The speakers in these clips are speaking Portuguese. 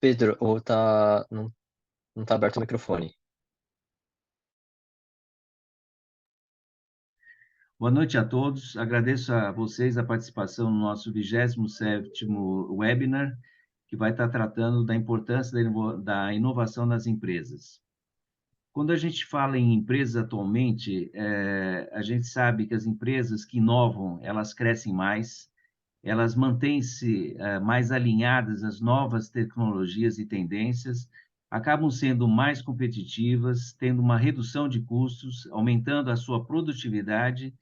Pedro, não tá aberto o microfone. Boa noite a todos. Agradeço a vocês a participação no nosso 27º webinar, que vai estar tratando da importância da inovação nas empresas. Quando a gente fala em empresas atualmente, a gente sabe que as empresas que inovam, elas crescem mais, elas mantêm-se mais alinhadas às novas tecnologias e tendências, acabam sendo mais competitivas, tendo uma redução de custos, aumentando a sua produtividade,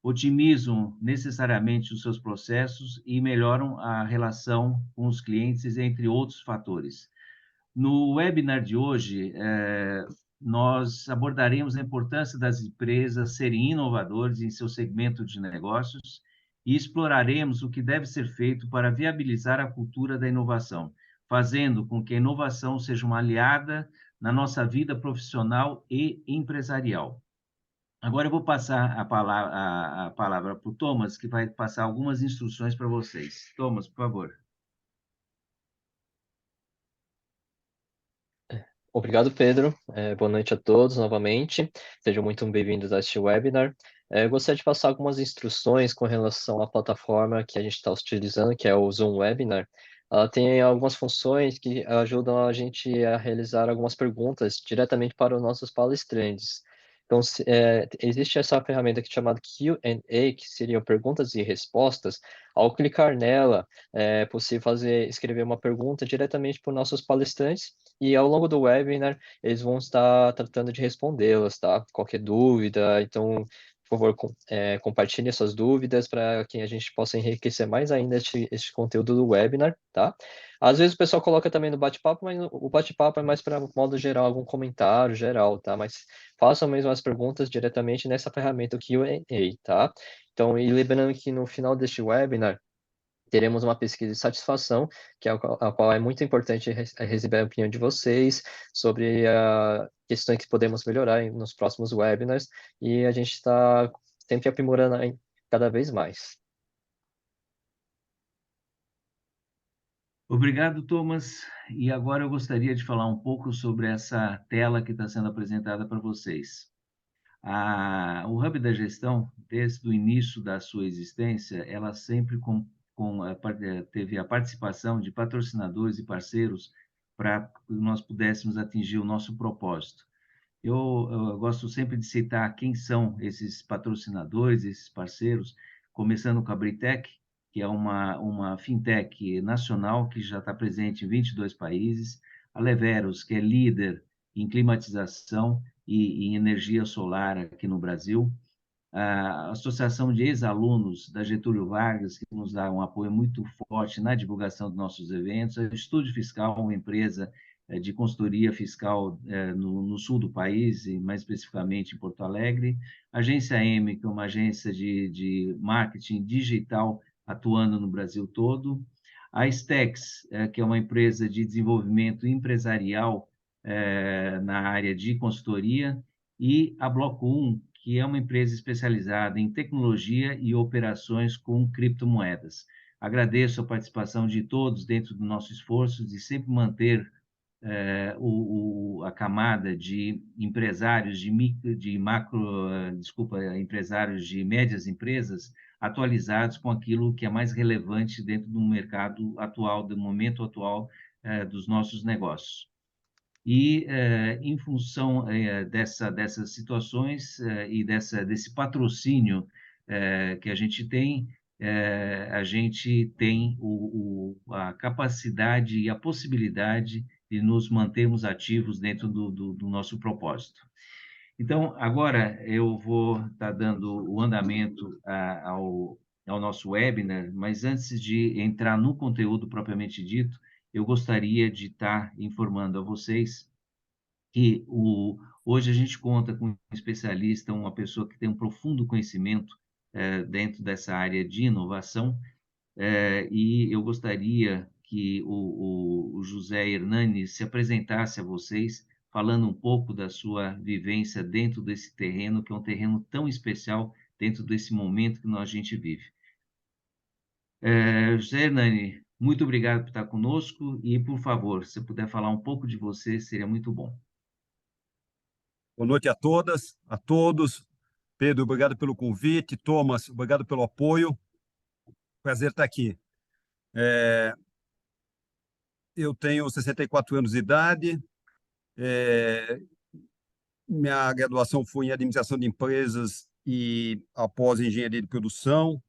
otimizam necessariamente os seus processos e melhoram a relação com os clientes, entre outros fatores. No webinar de hoje, nós abordaremos a importância das empresas serem inovadoras em seu segmento de negócios e exploraremos o que deve ser feito para viabilizar a cultura da inovação, fazendo com que a inovação seja uma aliada na nossa vida profissional e empresarial. Agora eu vou passar a palavra para o Thomas, que vai passar algumas instruções para vocês. Thomas, por favor. Obrigado, Pedro. Boa noite a todos novamente. Sejam muito bem-vindos a este webinar. Eu gostaria de passar algumas instruções com relação à plataforma que a gente está utilizando, que é o Zoom Webinar. Ela tem algumas funções que ajudam a gente a realizar algumas perguntas diretamente para os nossos palestrantes. Então, existe essa ferramenta aqui chamada Q&A, que seriam perguntas e respostas. Ao clicar nela, é possível escrever uma pergunta diretamente para os nossos palestrantes e ao longo do webinar, eles vão estar tratando de respondê-las, tá? Qualquer dúvida, então, por favor, compartilhe essas dúvidas para que a gente possa enriquecer mais ainda este conteúdo do webinar, tá? Às vezes o pessoal coloca também no bate-papo, mas o bate-papo é mais para modo geral, algum comentário geral, tá? Mas façam mesmo as perguntas diretamente nessa ferramenta, o Q&A, tá? Então, e lembrando que no final deste webinar, teremos uma pesquisa de satisfação, que é a qual é muito importante receber a opinião de vocês sobre questões que podemos melhorar nos próximos webinars, e a gente está sempre aprimorando cada vez mais. Obrigado, Thomas. E agora eu gostaria de falar um pouco sobre essa tela que está sendo apresentada para vocês. O Hub da Gestão, desde o início da sua existência, ela sempre teve a participação de patrocinadores e parceiros para que nós pudéssemos atingir o nosso propósito. Eu gosto sempre de citar quem são esses patrocinadores, esses parceiros, começando com a Britec, que é uma fintech nacional que já está presente em 22 países, a Leveros, que é líder em climatização e em energia solar aqui no Brasil, a Associação de Ex-Alunos da Getúlio Vargas, que nos dá um apoio muito forte na divulgação dos nossos eventos, a Estúdio Fiscal, uma empresa de consultoria fiscal no sul do país, e mais especificamente em Porto Alegre, a Agência M, que é uma agência de marketing digital atuando no Brasil todo, a Stex, que é uma empresa de desenvolvimento empresarial na área de consultoria, e a Bloco 1, que é uma empresa especializada em tecnologia e operações com criptomoedas. Agradeço a participação de todos dentro do nosso esforço de sempre manter a camada de empresários empresários de médias empresas atualizados com aquilo que é mais relevante dentro do mercado atual, do momento atual dos nossos negócios. E, em função dessas situações e desse patrocínio que a gente tem a capacidade e a possibilidade de nos mantermos ativos dentro do nosso propósito. Então, agora eu vou estar dando o andamento ao nosso webinar, mas antes de entrar no conteúdo propriamente dito, eu gostaria de estar informando a vocês que hoje a gente conta com um especialista, uma pessoa que tem um profundo conhecimento dentro dessa área de inovação, e eu gostaria que o José Hernani se apresentasse a vocês, falando um pouco da sua vivência dentro desse terreno, que é um terreno tão especial dentro desse momento que a gente vive. José Hernani, Muito obrigado por estar conosco e, por favor, se puder falar um pouco de você, seria muito bom. Boa noite a todas, a todos. Pedro, obrigado pelo convite. Thomas, obrigado pelo apoio. Prazer estar aqui. Eu tenho 64 anos de idade. Minha graduação foi em administração de empresas e após engenharia de produção.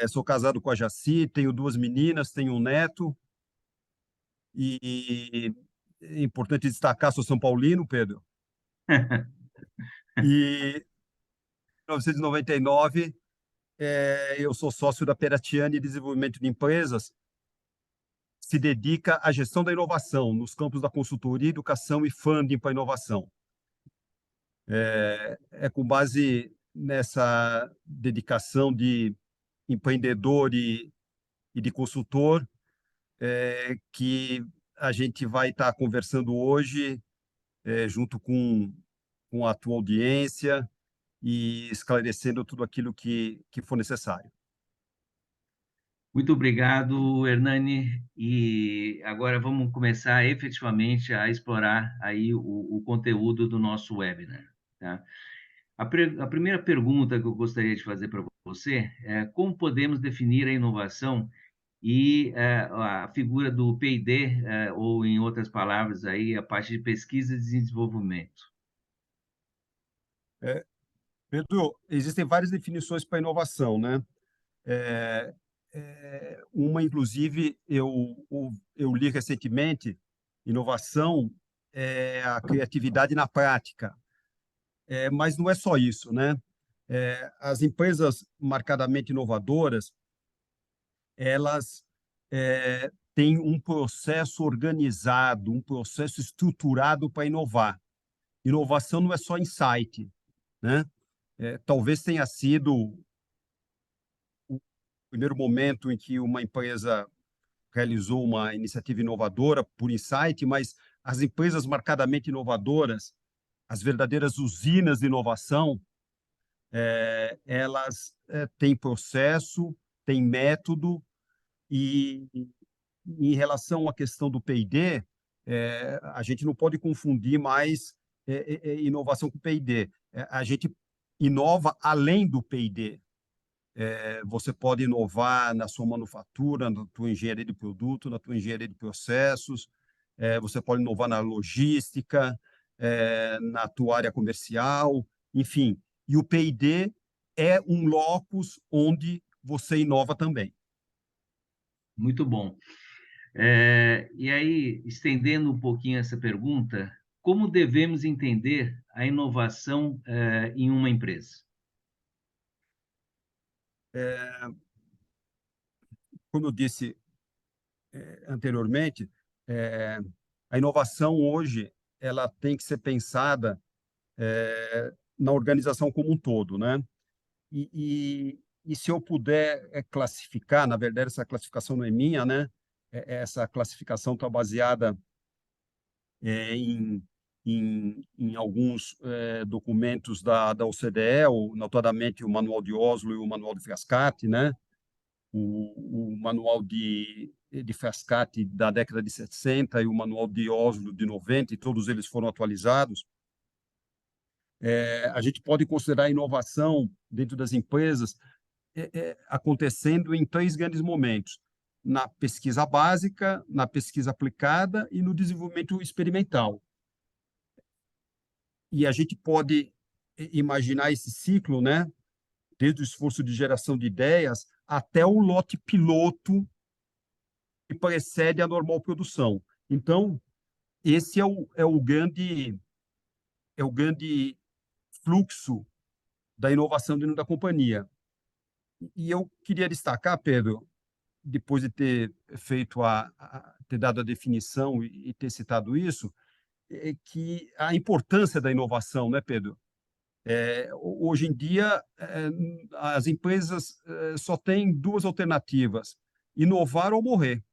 Sou casado com a Jaci, tenho 2 meninas, tenho um neto. E é importante destacar, sou São Paulino, Pedro. E em 1999, eu sou sócio da Peratiani Desenvolvimento de Empresas, se dedica à gestão da inovação nos campos da consultoria, educação e funding para inovação. É com base nessa dedicação de empreendedor e de consultor que a gente vai estar conversando hoje, junto com a tua audiência e esclarecendo tudo aquilo que for necessário. Muito obrigado, Hernani. E agora vamos começar efetivamente a explorar aí o conteúdo do nosso webinar, tá? A primeira pergunta que eu gostaria de fazer para você é como podemos definir a inovação e a figura do P&D, ou em outras palavras aí, a parte de pesquisa e desenvolvimento. Pedro, existem várias definições para inovação, né? Uma, inclusive, eu li recentemente, inovação é a criatividade na prática. Mas não é só isso, né? As empresas marcadamente inovadoras, elas têm um processo organizado, um processo estruturado para inovar. Inovação não é só insight, né? Talvez tenha sido o primeiro momento em que uma empresa realizou uma iniciativa inovadora por insight, mas as empresas marcadamente inovadoras, as verdadeiras usinas de inovação, elas têm processo, têm método e, em relação à questão do P&D, a gente não pode confundir mais inovação com P&D. A gente inova além do P&D. Você pode inovar na sua manufatura, na tua engenharia de produto, na tua engenharia de processos, você pode inovar na logística, na tua área comercial, enfim. E o P&D é um locus onde você inova também. Muito bom. E aí, estendendo um pouquinho essa pergunta, como devemos entender a inovação em uma empresa? Como eu disse anteriormente, a inovação hoje ela tem que ser pensada na organização como um todo, né? E se eu puder classificar, na verdade essa classificação não é minha, né? Essa classificação está baseada em alguns documentos da OCDE, notadamente o Manual de Oslo e o Manual de Frascati, né? O Manual de Frascati da década de 60 e o Manual de Oslo de 90, e todos eles foram atualizados. A gente pode considerar a inovação dentro das empresas acontecendo em 3 grandes momentos: na pesquisa básica, na pesquisa aplicada e no desenvolvimento experimental. E a gente pode imaginar esse ciclo, né? Desde o esforço de geração de ideias até o lote piloto que precede a normal produção. Então, esse é o grande fluxo da inovação dentro da companhia. E eu queria destacar, Pedro, depois de ter feito ter dado a definição e ter citado isso, que a importância da inovação, né, Pedro? Hoje em dia, as empresas só têm 2 alternativas: inovar ou morrer.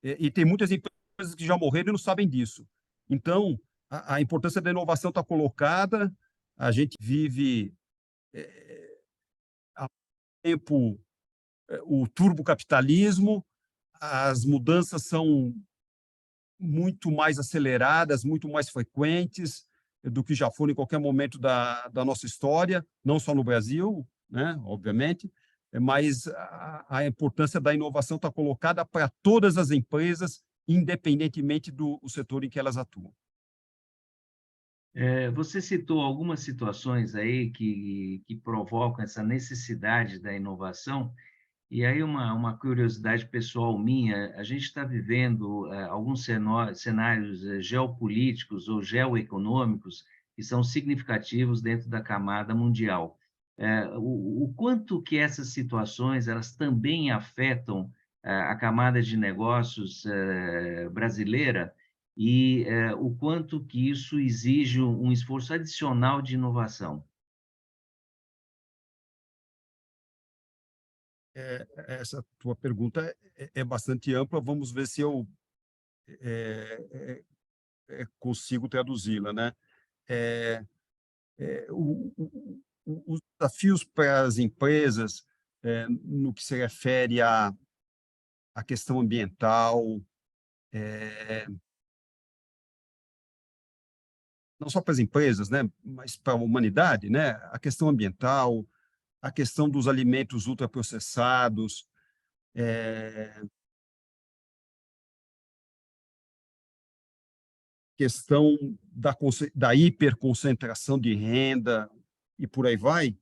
E tem muitas empresas que já morreram e não sabem disso. Então, a importância da inovação está colocada. A gente vive há tempo o turbocapitalismo, as mudanças são muito mais aceleradas, muito mais frequentes do que já foram em qualquer momento da nossa história, não só no Brasil, né, obviamente, mas a importância da inovação está colocada para todas as empresas, independentemente do setor em que elas atuam. Você citou algumas situações aí que provocam essa necessidade da inovação, e aí uma curiosidade pessoal minha, a gente está vivendo alguns cenários geopolíticos ou geoeconômicos que são significativos dentro da camada mundial. O quanto que essas situações elas também afetam a camada de negócios brasileira e o quanto que isso exige um esforço adicional de inovação? Essa tua pergunta é bastante ampla, vamos ver se eu é, consigo traduzi-la, né? É, os desafios para as empresas, no que se refere à questão ambiental, não só para as empresas, né, mas para a humanidade, né? A questão ambiental, a questão dos alimentos ultraprocessados, questão da hiperconcentração de renda e por aí vai,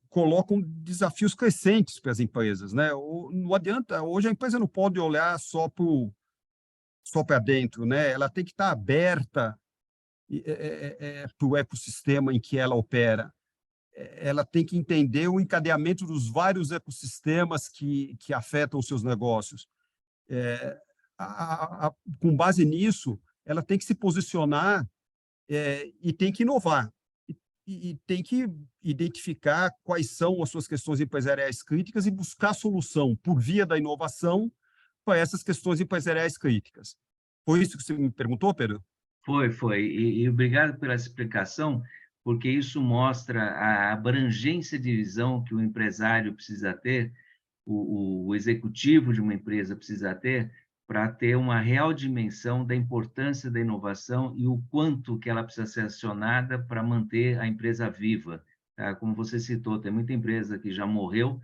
colocam desafios crescentes para as empresas, né? Não adianta, hoje a empresa não pode olhar só para dentro, né? Ela tem que estar aberta para o ecossistema em que ela opera. Ela tem que entender o encadeamento dos vários ecossistemas que afetam os seus negócios. Com base nisso, ela tem que se posicionar e tem que inovar. E tem que identificar quais são as suas questões empresariais críticas e buscar solução por via da inovação para essas questões empresariais críticas. Foi isso que você me perguntou, Pedro? Foi. E obrigado pela explicação, porque isso mostra a abrangência de visão que o empresário precisa ter, o executivo de uma empresa precisa ter, para ter uma real dimensão da importância da inovação e o quanto que ela precisa ser acionada para manter a empresa viva. Tá? Como você citou, tem muita empresa que já morreu,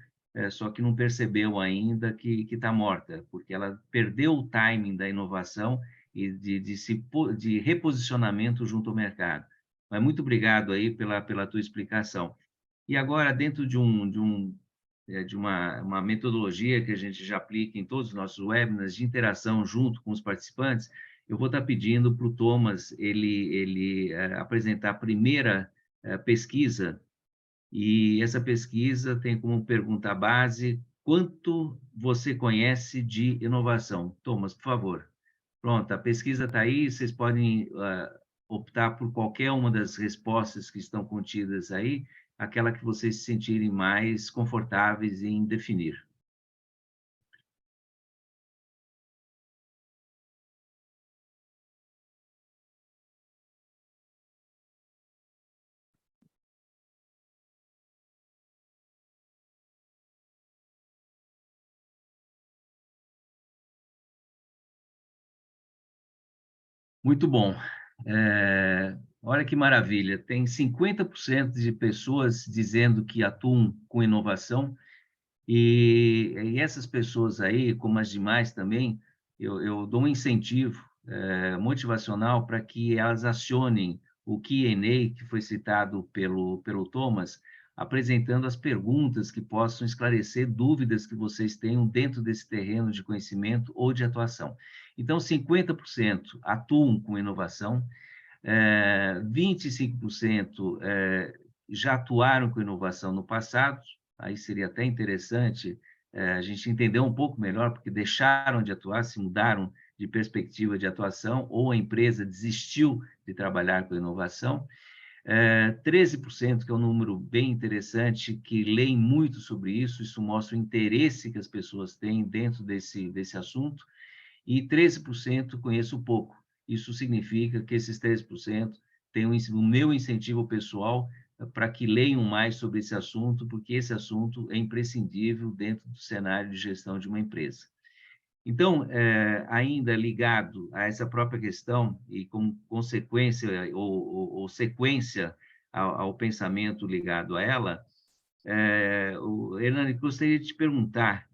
só que não percebeu ainda que está morta, porque ela perdeu o timing da inovação e de reposicionamento junto ao mercado. Mas muito obrigado aí pela tua explicação. E agora, dentro de uma metodologia que a gente já aplica em todos os nossos webinars de interação junto com os participantes, eu vou estar pedindo para o Thomas ele apresentar a primeira pesquisa, e essa pesquisa tem como pergunta base: quanto você conhece de inovação? Thomas, por favor. Pronto, a pesquisa está aí, vocês podem optar por qualquer uma das respostas que estão contidas aí, aquela que vocês se sentirem mais confortáveis em definir. Muito bom. Olha que maravilha, tem 50% de pessoas dizendo que atuam com inovação, e essas pessoas aí, como as demais também, eu dou um incentivo motivacional para que elas acionem o Q&A que foi citado pelo Thomas, apresentando as perguntas que possam esclarecer dúvidas que vocês tenham dentro desse terreno de conhecimento ou de atuação. Então, 50% atuam com inovação, 25% já atuaram com inovação no passado, aí seria até interessante a gente entender um pouco melhor, porque deixaram de atuar, se mudaram de perspectiva de atuação, ou a empresa desistiu de trabalhar com inovação. 13%, que é um número bem interessante, que leem muito sobre isso mostra o interesse que as pessoas têm dentro desse assunto, e 13% conheço pouco. Isso significa que esses 13% têm o meu incentivo pessoal para que leiam mais sobre esse assunto, porque esse assunto é imprescindível dentro do cenário de gestão de uma empresa. Então, ainda ligado a essa própria questão e como consequência ou sequência ao pensamento ligado a ela, Hernani, gostaria de te perguntar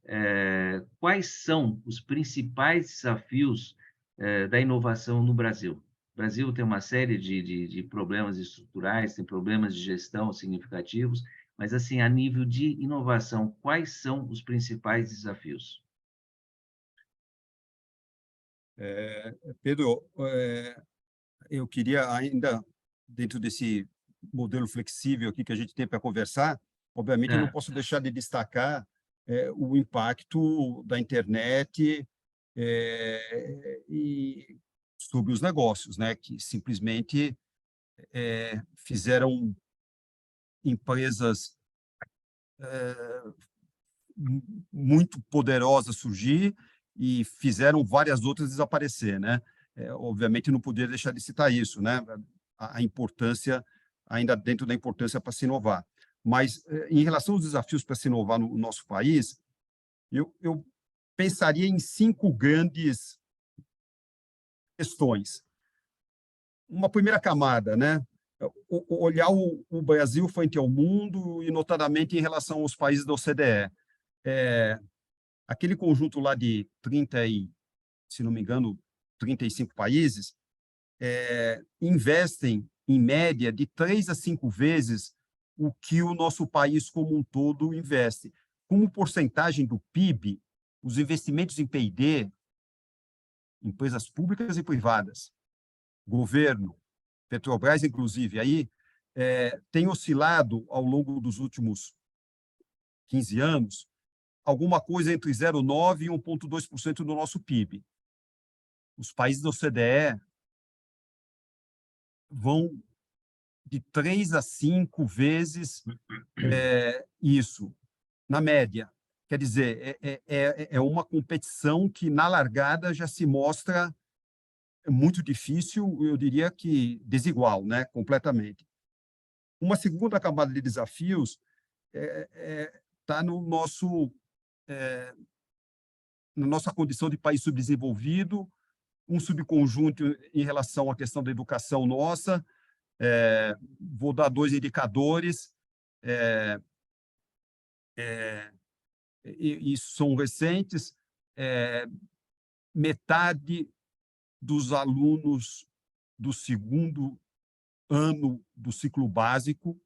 quais são os principais desafios da inovação no Brasil? O Brasil tem uma série de problemas estruturais, tem problemas de gestão significativos, mas, assim, a nível de inovação, quais são os principais desafios? Pedro, eu queria ainda, dentro desse modelo flexível aqui que a gente tem para conversar, obviamente eu não Ah, posso deixar de destacar o impacto da internet e sobre os negócios, né, que simplesmente fizeram empresas muito poderosas surgir e fizeram várias outras desaparecer, né? Obviamente não poderia deixar de citar isso, né? A importância, ainda dentro da importância para se inovar. Mas, em relação aos desafios para se inovar no nosso país, eu pensaria em 5 grandes questões. Uma primeira camada, né? Olhar o Brasil frente ao mundo e, notadamente, em relação aos países da OCDE. Aquele conjunto lá de 30 se não me engano, 35 países, investem, em média, de 3 a 5 vezes o que o nosso país como um todo investe. Como porcentagem do PIB, os investimentos em P&D, empresas públicas e privadas, governo, Petrobras, inclusive, aí tem oscilado ao longo dos últimos 15 anos alguma coisa entre 0,9% e 1,2% do nosso PIB. Os países da OCDE vão de 3 a 5 vezes isso, na média. Quer dizer, é uma competição que, na largada, já se mostra muito difícil, eu diria que desigual, né? Completamente. Uma segunda camada de desafios está no nosso na nossa condição de país subdesenvolvido, um subconjunto em relação à questão da educação nossa. Vou dar 2 indicadores, e são recentes. Metade dos alunos do segundo ano do ciclo básico,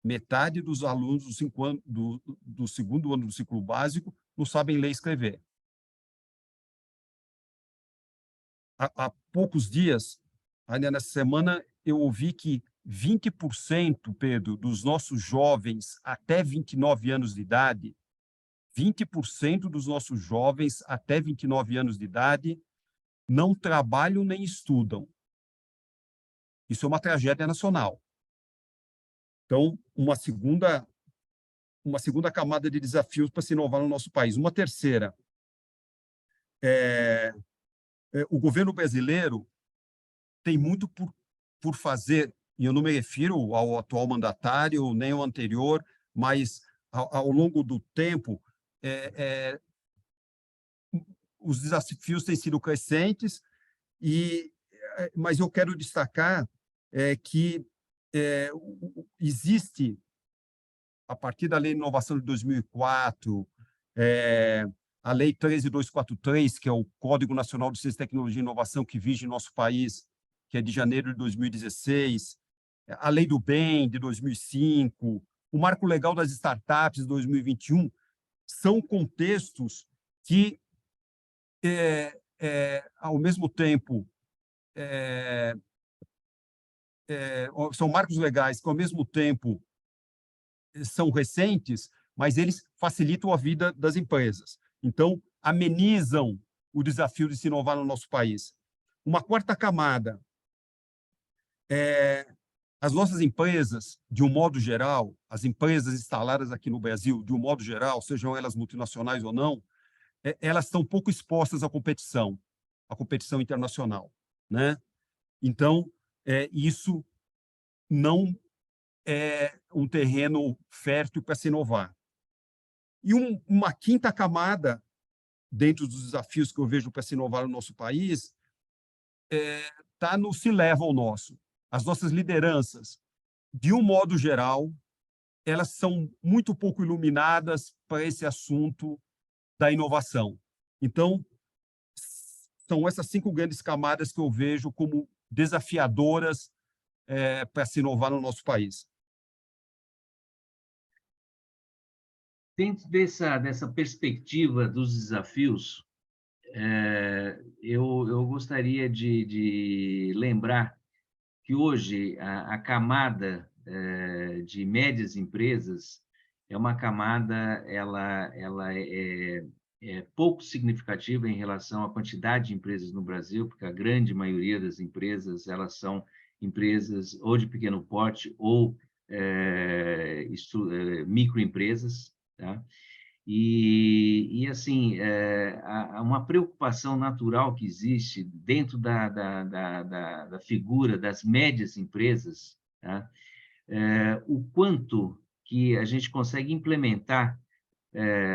metade dos alunos do segundo ano do ciclo básico não sabem ler e escrever. Há poucos dias, ainda nessa semana, eu ouvi que 20%, Pedro, dos nossos jovens até 29 anos de idade, 20% dos nossos jovens até 29 anos de idade não trabalham nem estudam. Isso é uma tragédia nacional. Então, uma segunda camada de desafios para se inovar no nosso país. Uma terceira, o governo brasileiro tem muito por fazer, e eu não me refiro ao atual mandatário, nem ao anterior, mas ao longo do tempo, os desafios têm sido crescentes, mas eu quero destacar que existe, a partir da Lei de Inovação de 2004, a Lei 13.243, que é o Código Nacional de Ciência, Tecnologia e Inovação, que vige nosso país, que é de janeiro de 2016, a Lei do Bem, de 2005, o Marco Legal das Startups, de 2021, são contextos que, ao mesmo tempo, são marcos legais que, ao mesmo tempo, são recentes, mas eles facilitam a vida das empresas. Então, amenizam o desafio de se inovar no nosso país. Uma quarta camada, as nossas empresas, de um modo geral, as empresas instaladas aqui no Brasil, de um modo geral, sejam elas multinacionais ou não, elas estão pouco expostas à competição internacional, né? Então, isso não é um terreno fértil para se inovar. E uma quinta camada, dentro dos desafios que eu vejo para se inovar no nosso país, está no C-level nosso. As nossas lideranças, de um modo geral, elas são muito pouco iluminadas para esse assunto da inovação. Então, são essas 5 grandes camadas que eu vejo como desafiadoras para se inovar no nosso país. Dentro dessa perspectiva dos desafios, eu gostaria de lembrar que hoje a camada de médias empresas é uma camada, ela é pouco significativa em relação à quantidade de empresas no Brasil, porque a grande maioria das empresas elas são empresas ou de pequeno porte ou microempresas, tá? E assim, há uma preocupação natural que existe dentro da figura das médias empresas, tá? O quanto que a gente consegue implementar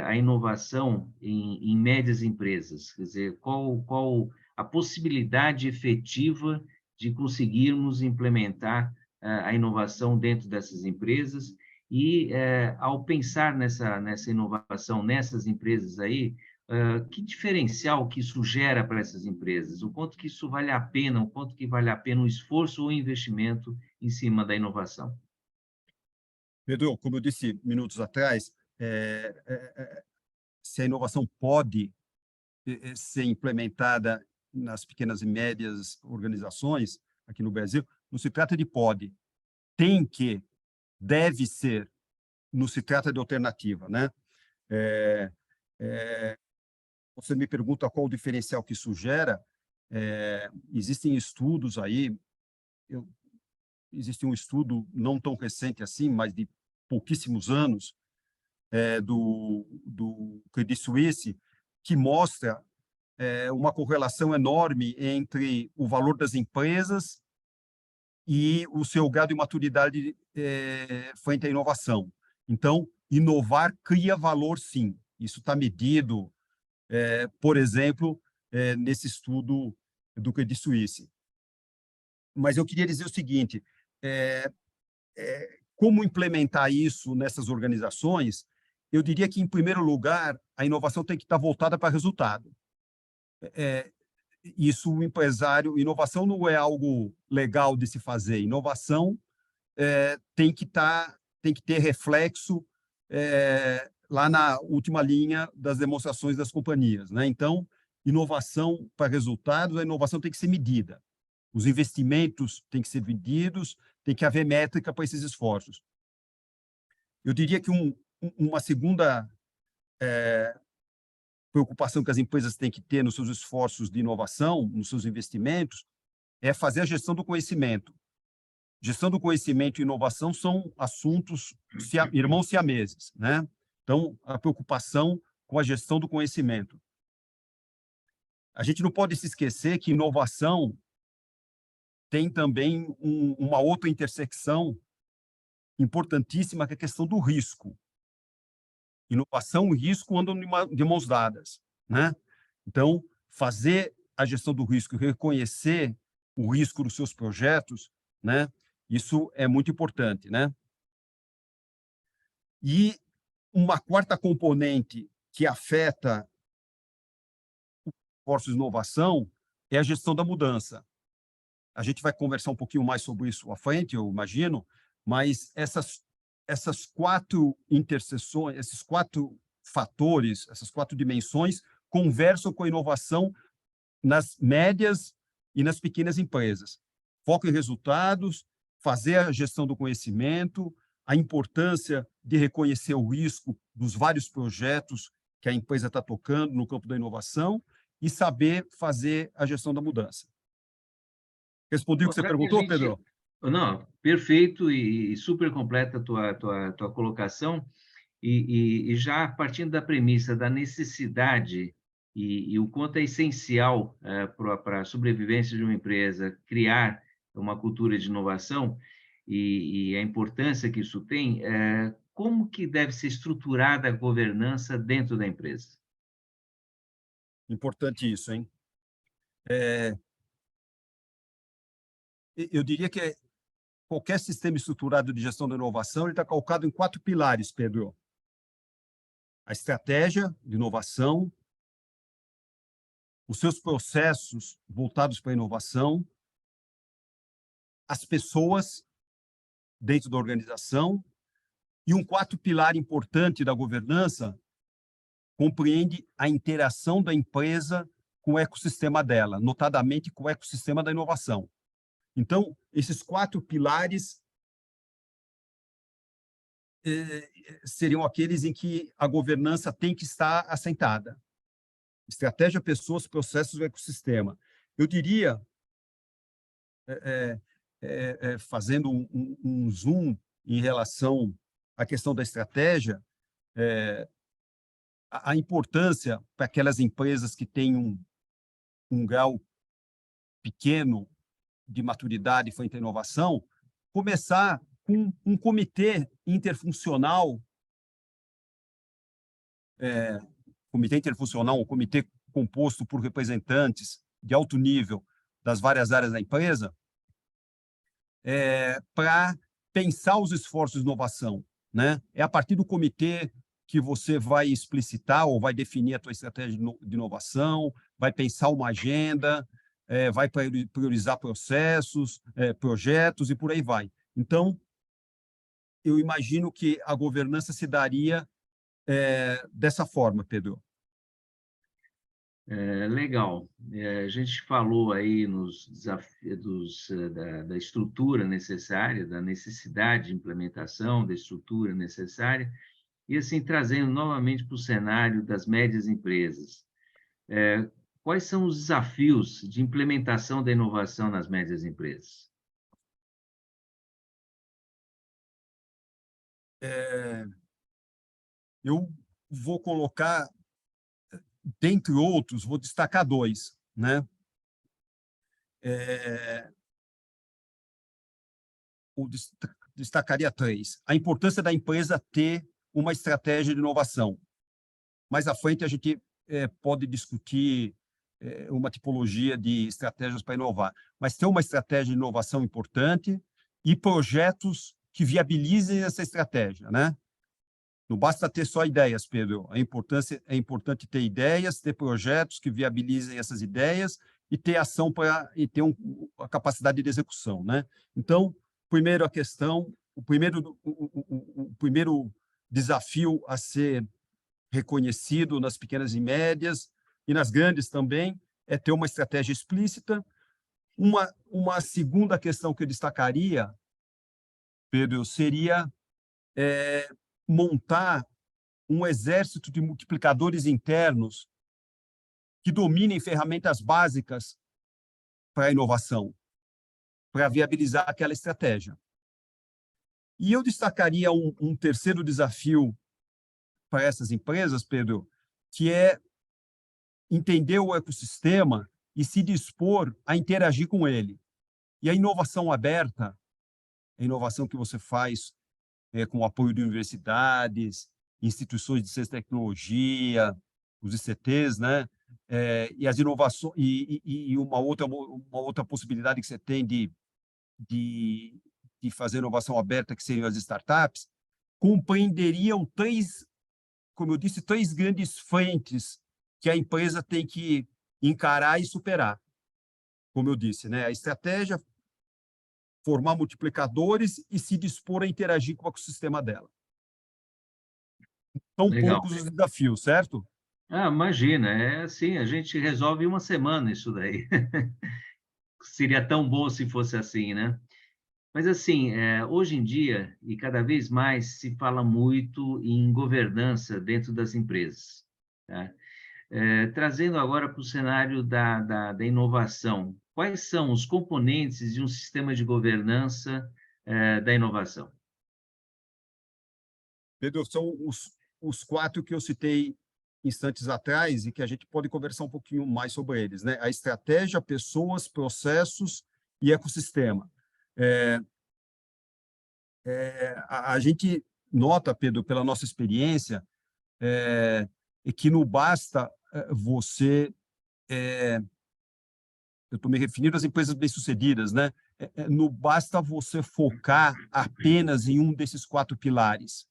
a inovação em médias empresas, quer dizer, qual a possibilidade efetiva de conseguirmos implementar a inovação dentro dessas empresas e, ao pensar nessa inovação nessas empresas aí, que diferencial que isso gera para essas empresas? O quanto que isso vale a pena, o quanto que vale a pena o esforço ou investimento em cima da inovação? Pedro, como eu disse minutos atrás, se a inovação pode ser implementada nas pequenas e médias organizações aqui no Brasil, não se trata de pode, tem que, deve ser, não se trata de alternativa, né? Você me pergunta qual o diferencial que isso gera. Existem estudos aí, existe um estudo não tão recente assim, mas de pouquíssimos anos, do Credit Suisse, que mostra uma correlação enorme entre o valor das empresas e o seu grau de maturidade frente à inovação. Então, inovar cria valor, sim. Isso está medido, por exemplo, nesse estudo do Credit Suisse. Mas eu queria dizer o seguinte, como implementar isso nessas organizações? Eu diria que, em primeiro lugar, a inovação tem que estar voltada para resultado. Isso, o empresário, inovação não é algo legal de se fazer. Inovação tem que ter reflexo lá na última linha das demonstrações das companhias, né? Então, inovação para resultados, a inovação tem que ser medida. Os investimentos têm que ser medidos, tem que haver métrica para esses esforços. Eu diria que uma segunda preocupação que as empresas têm que ter nos seus esforços de inovação, nos seus investimentos, é fazer a gestão do conhecimento. Gestão do conhecimento e inovação são assuntos irmãos siameses, né? Então, a preocupação com a gestão do conhecimento. A gente não pode se esquecer que inovação tem também uma outra intersecção importantíssima, que é a questão do risco. Inovação e risco andam de mãos dadas, né? Então, fazer a gestão do risco, reconhecer o risco dos seus projetos, né? Isso é muito importante, né? E uma quarta componente que afeta os esforços de inovação é a gestão da mudança. A gente vai conversar um pouquinho mais sobre isso à frente, eu imagino, mas essas 4 interseções, esses 4 fatores, essas 4 dimensões conversam com a inovação nas médias e nas pequenas empresas. Foco em resultados, fazer a gestão do conhecimento, a importância de reconhecer o risco dos vários projetos que a empresa está tocando no campo da inovação e saber fazer a gestão da mudança. Respondi o que você perguntou, Pedro? Não, perfeito e super completa a tua colocação. E já partindo da premissa da necessidade e o quanto é essencial para a sobrevivência de uma empresa criar uma cultura de inovação, e a importância que isso tem, como que deve ser estruturada a governança dentro da empresa? Importante isso, hein? Eu diria que qualquer sistema estruturado de gestão da inovação ele está calcado em 4 pilares, Pedro. A estratégia de inovação, os seus processos voltados para a inovação, as pessoas dentro da organização, e um 4º pilar importante da governança compreende a interação da empresa com o ecossistema dela, notadamente com o ecossistema da inovação. Então, esses 4 pilares seriam aqueles em que a governança tem que estar assentada. Estratégia, pessoas, processos e ecossistema. Eu diria, fazendo um zoom em relação à questão da estratégia, a importância para aquelas empresas que têm um grau pequeno de maturidade frente à inovação, começar com um comitê interfuncional, um comitê composto por representantes de alto nível das várias áreas da empresa, para pensar os esforços de inovação, né? É a partir do comitê que você vai explicitar ou vai definir a tua estratégia de inovação, vai pensar uma agenda, vai priorizar processos, projetos e por aí vai. Então, eu imagino que a governança se daria dessa forma, Pedro. Legal. A gente falou aí nos desafios da estrutura necessária, da necessidade de implementação da estrutura necessária, e assim, trazendo novamente para o cenário das médias empresas. Quais são os desafios de implementação da inovação nas médias empresas? Eu vou colocar, dentre outros, vou destacar 2, né? Destacaria 3. A importância da empresa ter uma estratégia de inovação. Mais à frente, a gente pode discutir uma tipologia de estratégias para inovar, mas ter uma estratégia de inovação importante e projetos que viabilizem essa estratégia, né? Não basta ter só ideias, Pedro. É importante ter ideias, ter projetos que viabilizem essas ideias e ter ação e ter a capacidade de execução, né? Então, primeiro a questão, o primeiro desafio a ser reconhecido nas pequenas e médias e nas grandes também é ter uma estratégia explícita. Uma segunda questão que eu destacaria, Pedro, seria montar um exército de multiplicadores internos que dominem ferramentas básicas para a inovação, para viabilizar aquela estratégia. E eu destacaria um terceiro desafio para essas empresas, Pedro, que é entender o ecossistema e se dispor a interagir com ele. E a inovação aberta, a inovação que você faz com o apoio de universidades, instituições de ciência e tecnologia, os ICTs, né? E as inovações e uma outra possibilidade que você tem de fazer inovação aberta, que seriam as startups, compreenderiam como eu disse, 3 grandes frentes que a empresa tem que encarar e superar. Como eu disse, né? A estratégia, formar multiplicadores e se dispor a interagir com o ecossistema dela. São poucos os desafios, certo? Imagina, assim, a gente resolve uma semana isso daí. Seria tão bom se fosse assim, né? Mas, assim, hoje em dia, e cada vez mais, se fala muito em governança dentro das empresas, tá? Trazendo agora para o cenário da inovação, quais são os componentes de um sistema de governança da inovação? Pedro, são os 4 que eu citei instantes atrás e que a gente pode conversar um pouquinho mais sobre eles, né? A estratégia, pessoas, processos e ecossistema. A gente nota, Pedro, pela nossa experiência, que não basta você... eu estou me referindo às empresas bem-sucedidas, né? Não basta você focar apenas em um desses 4 pilares.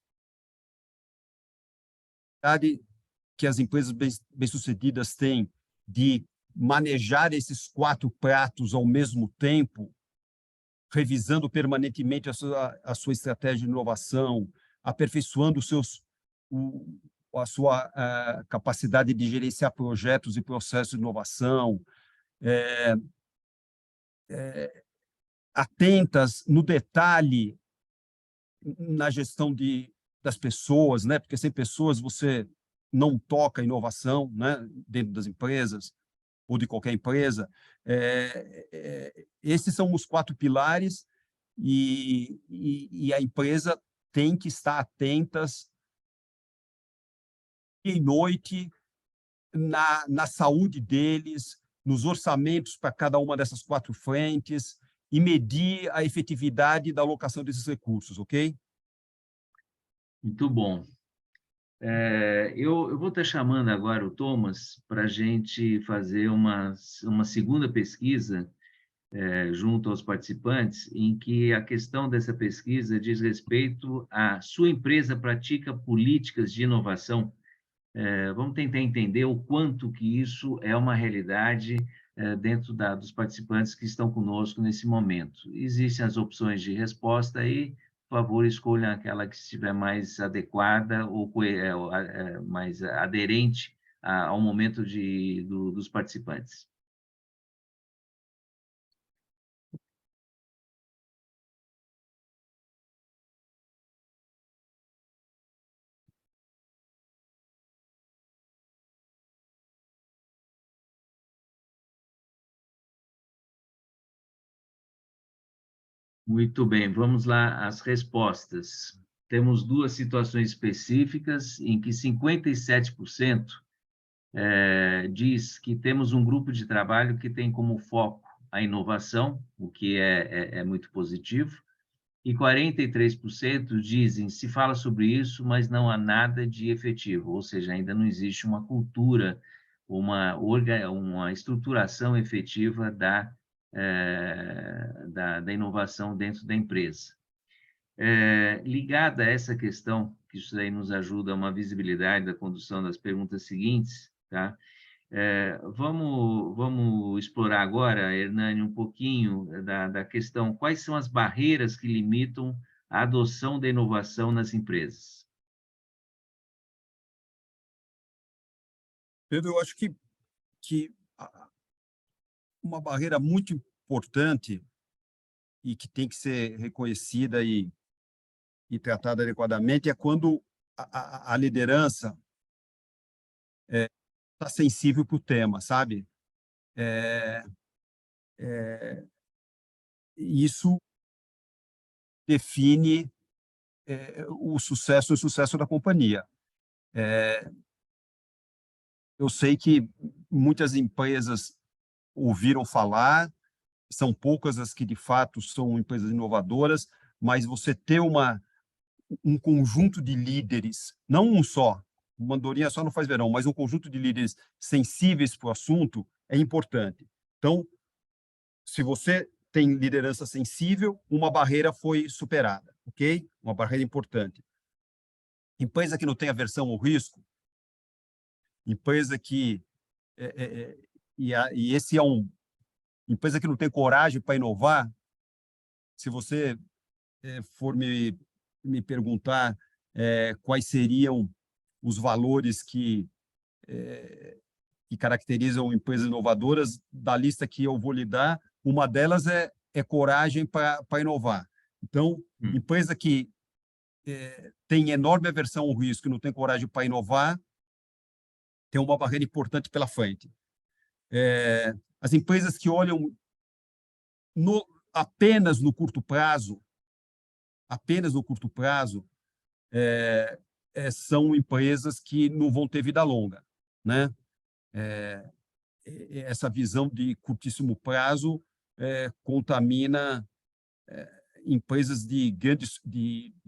Que as empresas bem-sucedidas têm de manejar esses 4 pratos ao mesmo tempo, revisando permanentemente a sua estratégia de inovação, aperfeiçoando a sua capacidade de gerenciar projetos e processos de inovação, atentas no detalhe na gestão das pessoas, né? Porque sem pessoas você não toca inovação, né? Dentro das empresas ou de qualquer empresa. Esses são os 4 pilares e a empresa tem que estar atentas dia e noite na saúde deles, nos orçamentos para cada uma dessas 4 frentes e medir a efetividade da alocação desses recursos, ok? Muito bom. Eu vou estar chamando agora o Thomas para a gente fazer uma segunda pesquisa junto aos participantes, em que a questão dessa pesquisa diz respeito a sua empresa pratica políticas de inovação. Vamos tentar entender o quanto que isso é uma realidade dentro dos participantes que estão conosco nesse momento. Existem as opções de resposta aí, por favor, escolha aquela que estiver mais adequada ou mais aderente ao momento dos participantes. Muito bem, vamos lá às respostas. Temos 2 situações específicas em que 57% diz que temos um grupo de trabalho que tem como foco a inovação, o que é muito positivo, e 43% dizem se fala sobre isso, mas não há nada de efetivo, ou seja, ainda não existe uma cultura, uma estruturação efetiva da inovação dentro da empresa. Ligada a essa questão, que isso aí nos ajuda a uma visibilidade da condução das perguntas seguintes, tá? Vamos explorar agora, Hernani, um pouquinho da questão, quais são as barreiras que limitam a adoção da inovação nas empresas? Pedro, eu acho que uma barreira muito importante e que tem que ser reconhecida e tratada adequadamente é quando a liderança está sensível para o tema, sabe? Isso define o sucesso da companhia. Eu sei que muitas empresas ouviram falar, são poucas as que de fato são empresas inovadoras, mas você ter um conjunto de líderes, não um só, uma andorinha só não faz verão, mas um conjunto de líderes sensíveis para o assunto é importante. Então, se você tem liderança sensível, uma barreira foi superada, ok? Uma barreira importante. Empresa que não tem aversão ao risco, empresa que e esse é empresa que não tem coragem para inovar. Se você for me perguntar quais seriam os valores que caracterizam empresas inovadoras, da lista que eu vou lhe dar, uma delas é coragem para inovar. Então, empresa que tem enorme aversão ao risco e não tem coragem para inovar, tem uma barreira importante pela frente. As empresas que olham apenas no curto prazo, são empresas que não vão ter vida longa, né? Essa visão de curtíssimo prazo contamina empresas de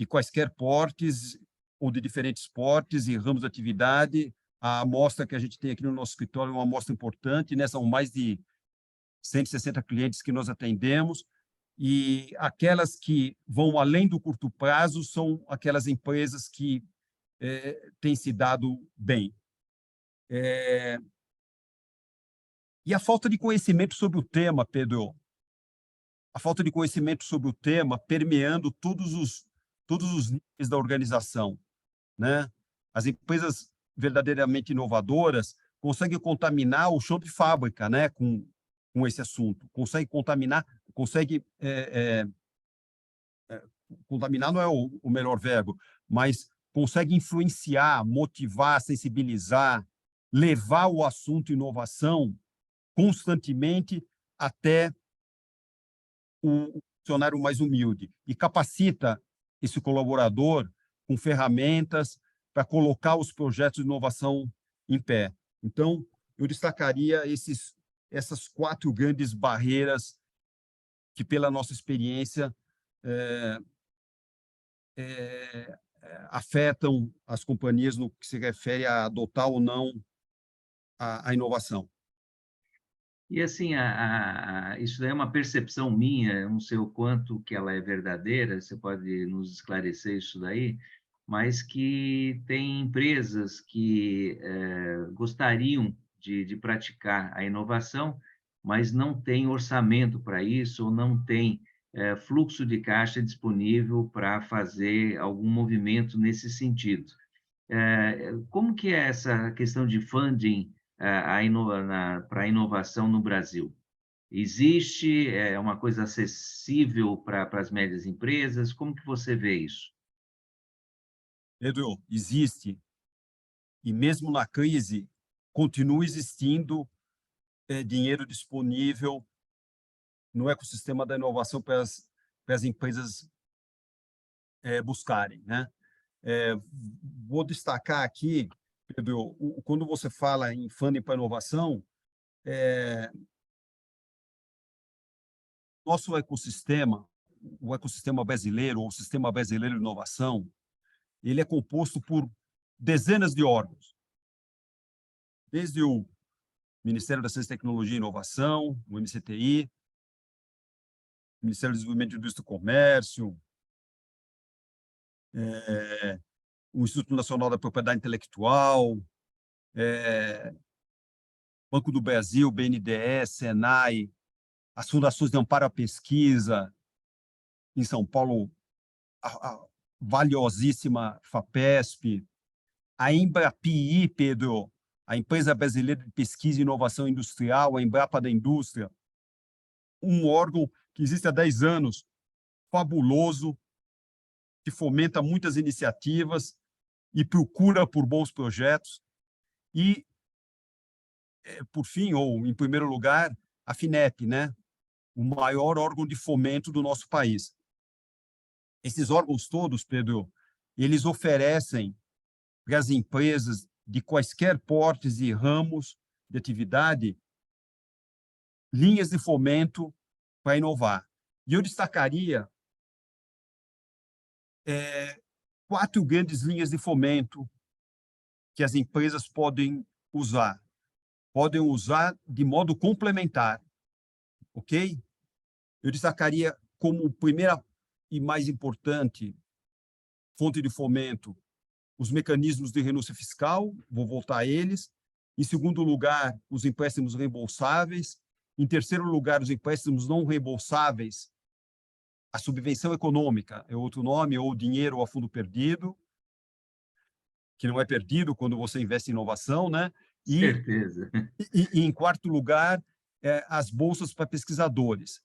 quaisquer portes ou de diferentes portes e ramos de atividade. A amostra que a gente tem aqui no nosso escritório é uma amostra importante, né? São mais de 160 clientes que nós atendemos, e aquelas que vão além do curto prazo são aquelas empresas que têm se dado bem. E a falta de conhecimento sobre o tema, Pedro, a falta de conhecimento sobre o tema permeando todos os níveis da organização, né? As empresas verdadeiramente inovadoras conseguem contaminar o chão de fábrica, né, com esse assunto. Conseguem contaminar, contaminar não é o melhor verbo, mas consegue influenciar, motivar, sensibilizar, levar o assunto inovação constantemente até o funcionário mais humilde e capacita esse colaborador com ferramentas para colocar os projetos de inovação em pé. Então, eu destacaria essas 4 grandes barreiras que, pela nossa experiência, afetam as companhias no que se refere a adotar ou não a inovação. E assim, isso daí é uma percepção minha, eu não sei o quanto que ela é verdadeira, você pode nos esclarecer isso daí, mas que tem empresas que gostariam de praticar a inovação, mas não tem orçamento para isso, ou não tem fluxo de caixa disponível para fazer algum movimento nesse sentido. Como que é essa questão de funding para a inovação no Brasil? Existe? É uma coisa acessível para as médias empresas? Como que você vê isso? Pedro, existe, e mesmo na crise, continua existindo dinheiro disponível no ecossistema da inovação para as empresas buscarem, né? Vou destacar aqui, Pedro, quando você fala em funding para inovação, nosso ecossistema, o ecossistema brasileiro, ou o sistema brasileiro de inovação, ele é composto por dezenas de órgãos, desde o Ministério da Ciência, Tecnologia e Inovação, o MCTI, Ministério do Desenvolvimento de Indústria e Comércio, o Instituto Nacional da Propriedade Intelectual, Banco do Brasil, BNDES, Senai, as fundações de amparo à pesquisa, em São Paulo, a valiosíssima FAPESP, a Embrapi, Pedro, a Empresa Brasileira de Pesquisa e Inovação Industrial, a Embrapa da Indústria, um órgão que existe há 10 anos, fabuloso, que fomenta muitas iniciativas e procura por bons projetos. E, por fim, ou em primeiro lugar, a FINEP, né? O maior órgão de fomento do nosso país. Esses órgãos todos, Pedro, eles oferecem para as empresas de quaisquer portes e ramos de atividade linhas de fomento para inovar. E eu destacaria 4 grandes linhas de fomento que as empresas podem usar. Podem usar de modo complementar, ok? Eu destacaria como primeira e mais importante fonte de fomento os mecanismos de renúncia fiscal, vou voltar a eles. Em segundo lugar, os empréstimos reembolsáveis. Em terceiro lugar, os empréstimos não reembolsáveis. A subvenção econômica é outro nome, ou dinheiro a fundo perdido, que não é perdido quando você investe em inovação, né? Certeza. E em quarto lugar, as bolsas para pesquisadores.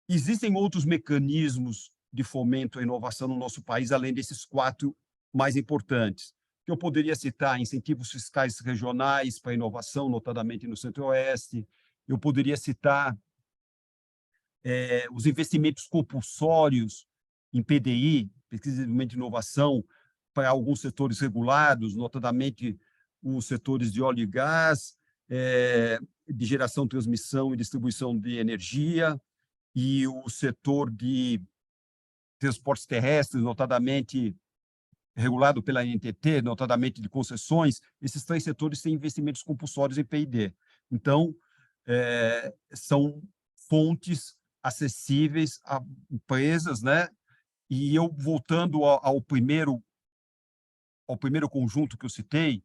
Existem outros mecanismos de fomento à inovação no nosso país, além desses 4 mais importantes, que eu poderia citar: incentivos fiscais regionais para inovação, notadamente no Centro-Oeste. Eu poderia citar os investimentos compulsórios em PDI, Pesquisa, Desenvolvimento e Inovação, para alguns setores regulados, notadamente os setores de óleo e gás, de geração, transmissão e distribuição de energia. e o setor de transportes terrestres, notadamente regulado pela ANTT, notadamente de concessões, esses 3 setores têm investimentos compulsórios em P&D. Então, são fontes acessíveis a empresas, né? E eu, voltando ao primeiro conjunto que eu citei,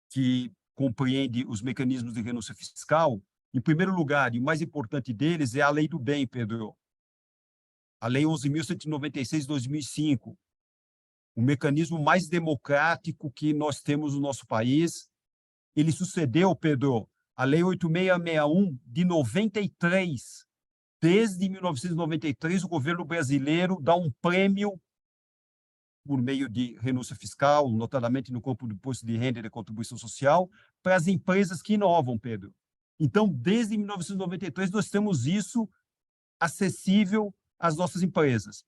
que compreende os mecanismos de renúncia fiscal, em primeiro lugar, e o mais importante deles é a Lei do Bem, Pedro. A Lei 11.196 de 2005, o mecanismo mais democrático que nós temos no nosso país. Ele sucedeu, Pedro, a Lei 8661 de 93. Desde 1993, o governo brasileiro dá um prêmio por meio de renúncia fiscal, notadamente no campo do imposto de renda e da contribuição social, para as empresas que inovam, Pedro. Então, desde 1993, nós temos isso acessível às nossas empresas.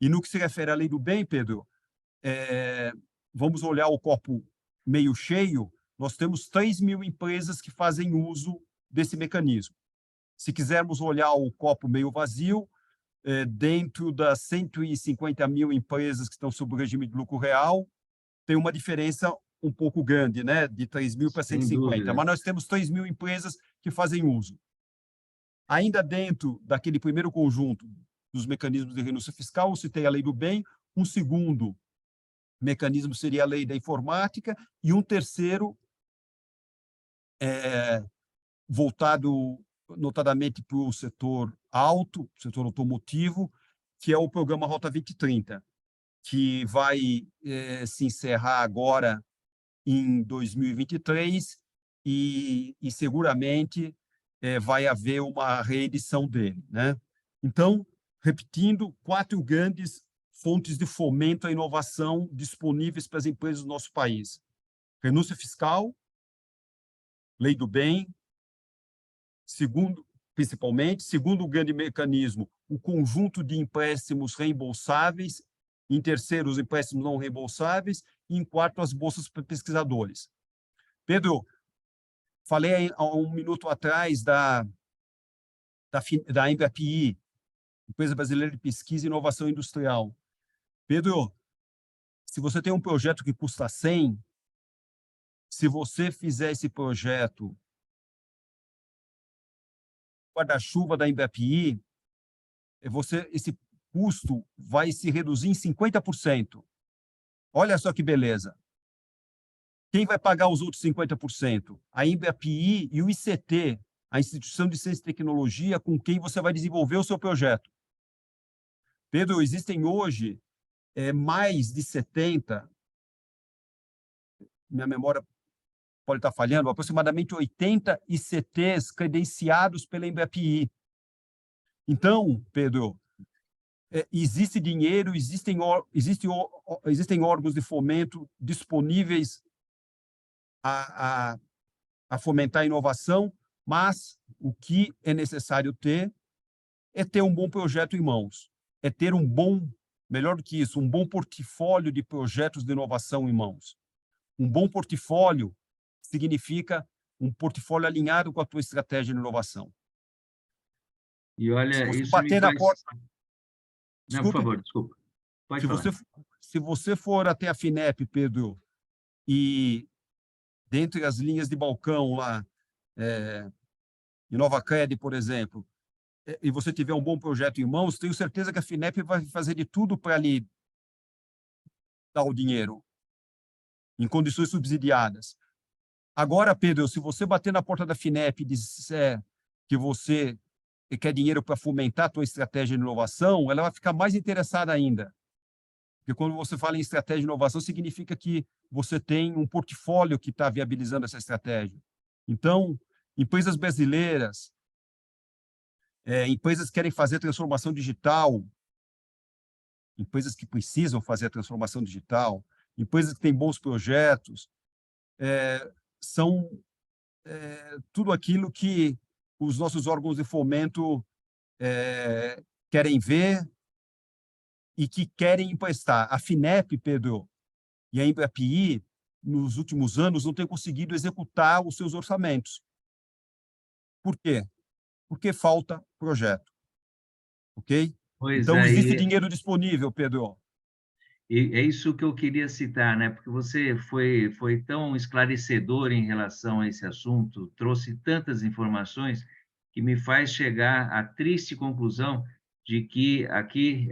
E no que se refere à Lei do Bem, Pedro, vamos olhar o copo meio cheio, nós temos 3.000 empresas que fazem uso desse mecanismo. Se quisermos olhar o copo meio vazio, dentro das 150.000 empresas que estão sob o regime de lucro real, tem uma diferença um pouco grande, né? De 3.000 para 150. Mas nós temos 3.000 empresas que fazem uso. Ainda dentro daquele primeiro conjunto dos mecanismos de renúncia fiscal, eu citei a Lei do Bem, um segundo mecanismo seria a Lei da Informática, e um terceiro voltado notadamente para o setor setor automotivo, que é o programa Rota 2030, que vai se encerrar agora em 2023 e seguramente vai haver uma reedição dele, né? Então, repetindo, 4 grandes fontes de fomento à inovação disponíveis para as empresas do nosso país: renúncia fiscal, Lei do Bem, principalmente, segundo grande mecanismo, o conjunto de empréstimos reembolsáveis, em terceiro, os empréstimos não reembolsáveis, e em quarto, as bolsas para pesquisadores. Pedro, falei há um minuto atrás da Embrapi, Empresa Brasileira de Pesquisa e Inovação Industrial. Pedro, se você tem um projeto que custa 100, se você fizer esse projeto guarda-chuva da Embrapi, esse custo vai se reduzir em 50%. Olha só que beleza. Quem vai pagar os outros 50%? A Embrapi e o ICT, a Instituição de Ciência e Tecnologia, com quem você vai desenvolver o seu projeto. Pedro, existem hoje mais de 70, minha memória pode estar falhando, aproximadamente 80 ICTs credenciados pela Embrapi. Então, Pedro, existe dinheiro, existem órgãos de fomento disponíveis a fomentar a inovação, mas o que é necessário ter é ter um bom projeto em mãos, é ter melhor do que isso, um bom portfólio de projetos de inovação em mãos. Um bom portfólio significa um portfólio alinhado com a tua estratégia de inovação. E olha, se você isso bater na porta... Não, por favor, desculpa. Pode falar. Se você for até a FINEP, Pedro, e dentre as linhas de balcão lá, em Nova Cred, por exemplo, e você tiver um bom projeto em mãos, tenho certeza que a FINEP vai fazer de tudo para lhe dar o dinheiro em condições subsidiadas. Agora, Pedro, se você bater na porta da FINEP e disser que você quer dinheiro para fomentar a tua estratégia de inovação, ela vai ficar mais interessada ainda. Porque quando você fala em estratégia de inovação, significa que você tem um portfólio que está viabilizando essa estratégia. Então, empresas brasileiras, empresas que querem fazer transformação digital, empresas que precisam fazer a transformação digital, empresas que têm bons projetos, são tudo aquilo que os nossos órgãos de fomento querem ver e que querem emprestar. A FINEP, Pedro, e a Embrapi, nos últimos anos, não têm conseguido executar os seus orçamentos. Por quê? Porque falta projeto. ok? Pois Então, existe é, dinheiro disponível, Pedro. e é isso que eu queria citar, né? Porque você foi tão esclarecedor em relação a esse assunto, trouxe tantas informações que me faz chegar à triste conclusão de que aqui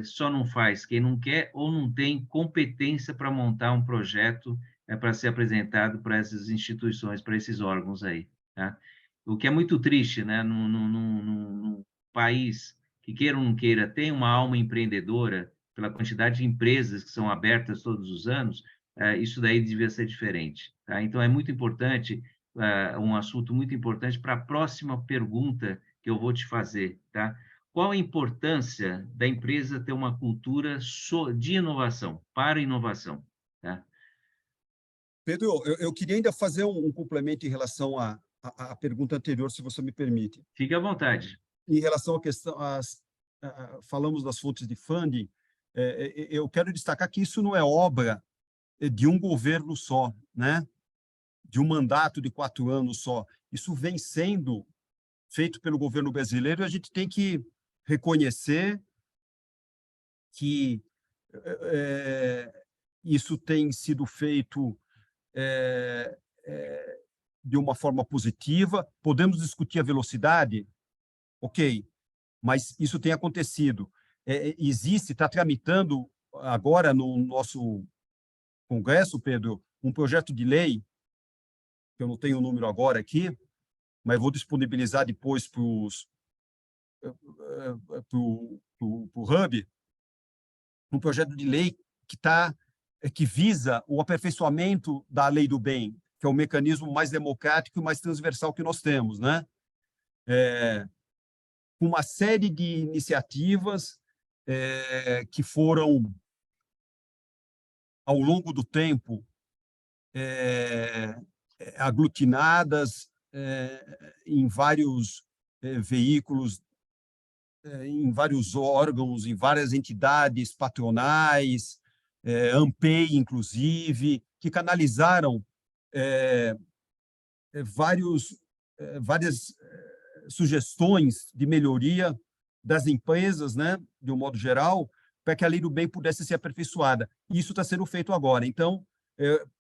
só não faz quem não quer ou não tem competência para montar um projeto para ser apresentado para essas instituições, para esses órgãos aí, tá? O que é muito triste, né? Num país que, queira ou não queira, tem uma alma empreendedora, pela quantidade de empresas que são abertas todos os anos, isso daí devia ser diferente. Tá? Então, é muito importante, um assunto muito importante para a próxima pergunta que eu vou te fazer. Tá? Qual a importância da empresa ter uma cultura de inovação, para inovação? Tá? Pedro, eu queria ainda fazer um complemento em relação à pergunta anterior, se você me permite. Fique à vontade. Em relação à questão, falamos das fontes de funding, eu quero destacar que isso não é obra de um governo só, né? De um mandato de 4 anos só. Isso vem sendo feito pelo governo brasileiro e a gente tem que reconhecer que isso tem sido feito de uma forma positiva. Podemos discutir a velocidade? Ok, mas isso tem acontecido. Está tramitando agora no nosso Congresso, Pedro, um projeto de lei, que eu não tenho o número agora aqui, mas vou disponibilizar depois para o Hub, um projeto de lei que visa o aperfeiçoamento da lei do bem, que é o mecanismo mais democrático e mais transversal que nós temos, né? Uma série de iniciativas que foram, ao longo do tempo, aglutinadas em vários veículos, em vários órgãos, em várias entidades patronais, ANPEI, inclusive, que canalizaram várias sugestões de melhoria das empresas, né, de um modo geral, para que a lei do bem pudesse ser aperfeiçoada. E isso está sendo feito agora. Então,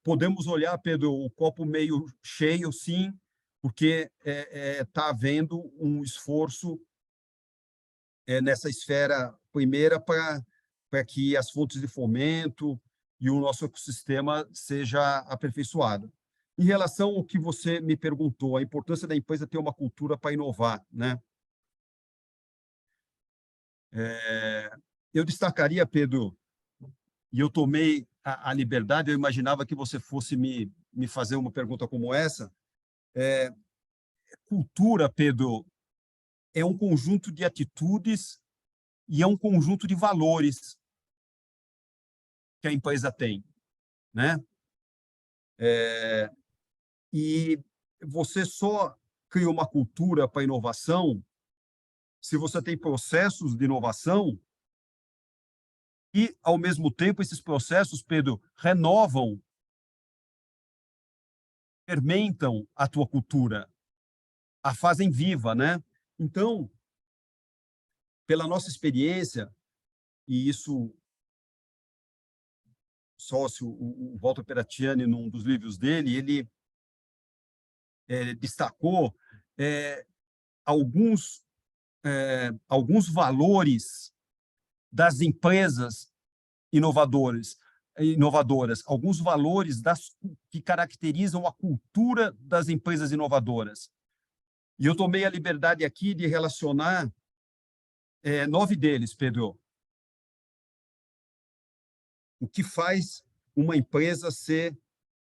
podemos olhar, Pedro, o copo meio cheio, sim, porque está havendo um esforço nessa esfera primeira para que as fontes de fomento e o nosso ecossistema seja aperfeiçoado. Em relação ao que você me perguntou, a importância da empresa ter uma cultura para inovar, né? Eu destacaria, Pedro, e eu tomei a liberdade, eu imaginava que você fosse me fazer uma pergunta como essa. Cultura, Pedro, é um conjunto de atitudes e é um conjunto de valores que a empresa tem, né? E você só cria uma cultura para inovação se você tem processos de inovação e, ao mesmo tempo, esses processos, Pedro, renovam, fermentam a tua cultura, a fazem viva, né? Então, pela nossa experiência, e isso sócio, o Walter Peratiani, num dos livros dele, ele destacou alguns valores das empresas inovadoras, alguns valores que caracterizam a cultura das empresas inovadoras. E eu tomei a liberdade aqui de relacionar 9 deles, Pedro. O que faz uma empresa ser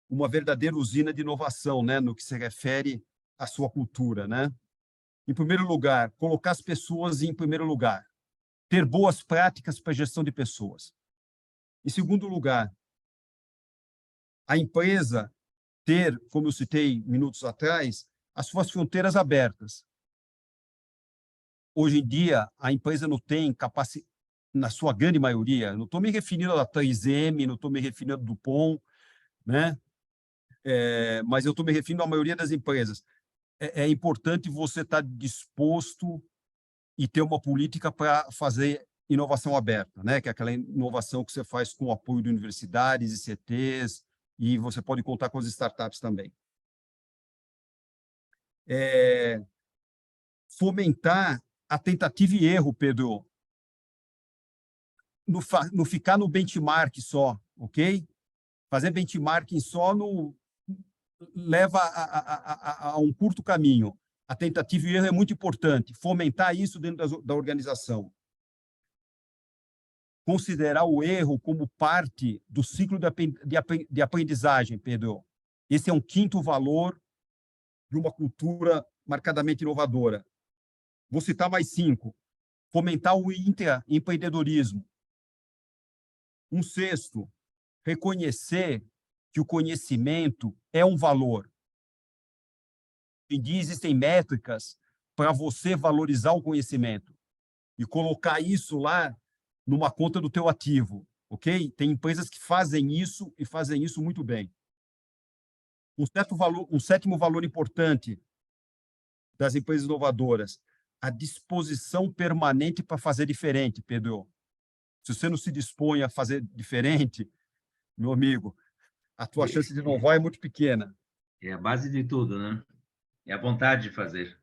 uma verdadeira usina de inovação, né, no que se refere à sua cultura, né? Em primeiro lugar, colocar as pessoas em primeiro lugar, ter boas práticas para a gestão de pessoas. Em segundo lugar, a empresa ter, como eu citei minutos atrás, as suas fronteiras abertas. Hoje em dia, a empresa não tem capacidade, na sua grande maioria, não estou me referindo a 3M, não estou me referindo a Dupont, né? Mas eu estou me referindo à maioria das empresas. É importante você estar disposto e ter uma política para fazer inovação aberta, né? Que é aquela inovação que você faz com o apoio de universidades e CTs, e você pode contar com as startups também. Fomentar a tentativa e erro, Pedro. Não ficar no benchmark só, ok? Fazer benchmarking só leva a um curto caminho. A tentativa e erro é muito importante. Fomentar isso dentro da organização. Considerar o erro como parte do ciclo de aprendizagem, Pedro. Esse é um quinto valor de uma cultura marcadamente inovadora. Vou citar mais 5. Fomentar o intraempreendedorismo. Um sexto, reconhecer que o conhecimento é um valor. Existem métricas para você valorizar o conhecimento e colocar isso lá numa conta do teu ativo, ok? Tem empresas que fazem isso e fazem isso muito bem. Um sétimo valor importante das empresas inovadoras, a disposição permanente para fazer diferente, Pedro. Se você não se dispõe a fazer diferente, meu amigo, a tua chance de inovar é muito pequena. É a base de tudo, né? É a vontade de fazer.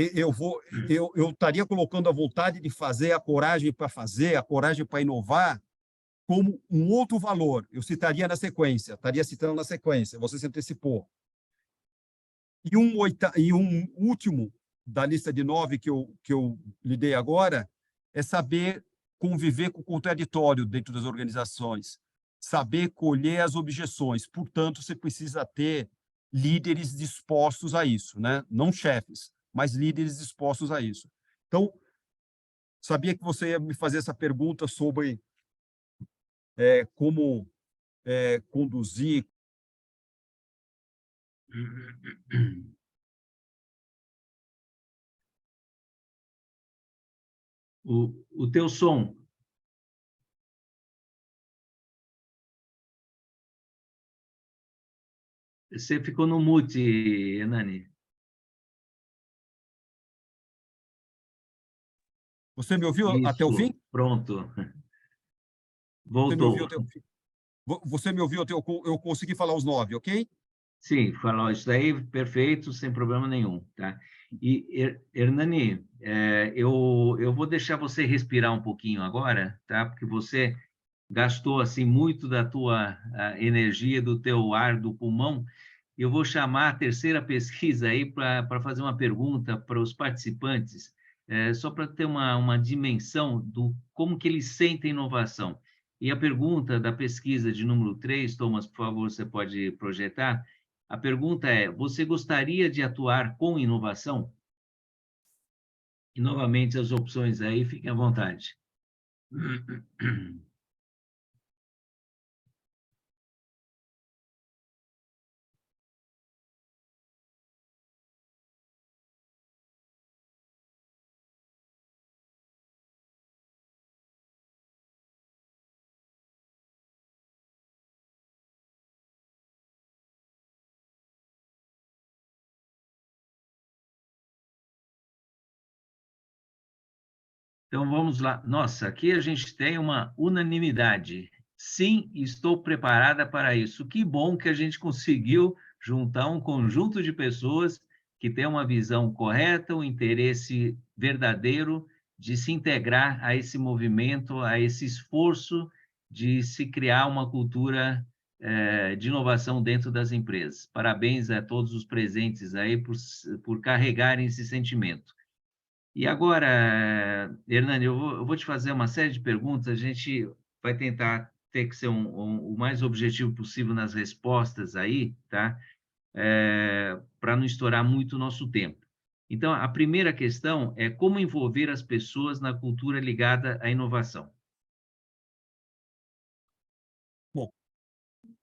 Eu estaria colocando a vontade de fazer, a coragem para fazer, a coragem para inovar, como um outro valor. Eu citaria na sequência, estaria citando na sequência, você se antecipou. E um último da lista de 9 que eu lhe dei agora é saber conviver com o contraditório dentro das organizações, saber colher as objeções. Portanto, você precisa ter líderes dispostos a isso, né? Não chefes, mas líderes dispostos a isso. Então, sabia que você ia me fazer essa pergunta sobre como conduzir. O teu som. Você ficou no mute, Nani. Você me ouviu até o Isso, fim? pronto. Você me ouviu Voltou. até o fim? Você me ouviu até eu consegui falar os 9, ok? Sim, falou isso daí, perfeito, sem problema nenhum, tá? E, Hernani, eu vou deixar você respirar um pouquinho agora, tá? Porque você gastou, assim, muito da tua energia, do teu ar, do pulmão. Eu vou chamar a terceira pesquisa aí para fazer uma pergunta para os participantes, só para ter uma dimensão do como que eles sentem inovação. E a pergunta da pesquisa de número 3, Thomas, por favor, você pode projetar? A pergunta é: você gostaria de atuar com inovação? E, novamente, as opções aí, fiquem à vontade. Então, vamos lá. Nossa, aqui a gente tem uma unanimidade. Sim, estou preparada para isso. Que bom que a gente conseguiu juntar um conjunto de pessoas que tem uma visão correta, um interesse verdadeiro de se integrar a esse movimento, a esse esforço de se criar uma cultura de inovação dentro das empresas. Parabéns a todos os presentes aí por carregarem esse sentimento. E agora, Hernani, eu vou te fazer uma série de perguntas, a gente vai tentar ter que ser o mais objetivo possível nas respostas aí, tá? Para não estourar muito o nosso tempo. Então, a primeira questão é como envolver as pessoas na cultura ligada à inovação. Bom,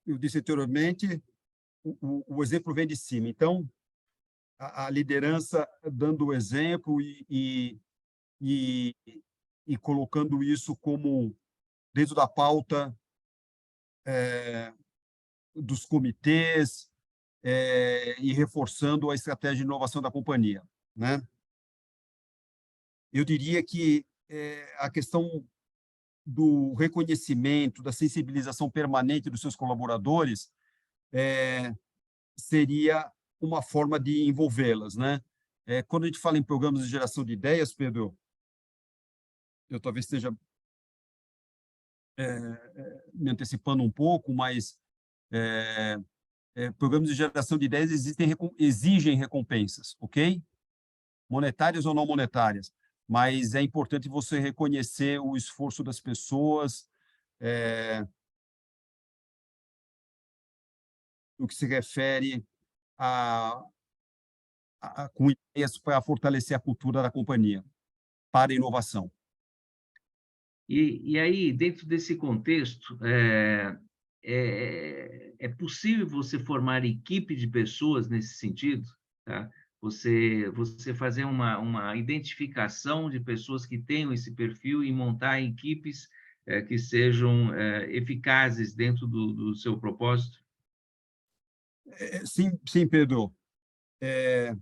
eu disse anteriormente, o exemplo vem de cima. Então, a liderança dando o exemplo e colocando isso como dentro da pauta dos comitês e reforçando a estratégia de inovação da companhia, né? eu diria que a questão do reconhecimento, da sensibilização permanente dos seus colaboradores seria uma forma de envolvê-las, né? Quando a gente fala em programas de geração de ideias, Pedro, eu talvez esteja me antecipando um pouco, mas programas de geração de ideias exigem recompensas, ok? Monetárias ou não monetárias, mas é importante você reconhecer o esforço das pessoas no que se refere com ideias para fortalecer a cultura da companhia, para a inovação. E aí, dentro desse contexto, é possível você formar equipe de pessoas nesse sentido, tá? Você fazer uma identificação de pessoas que tenham esse perfil e montar equipes que sejam eficazes dentro do seu propósito? Sim, sim, Pedro. É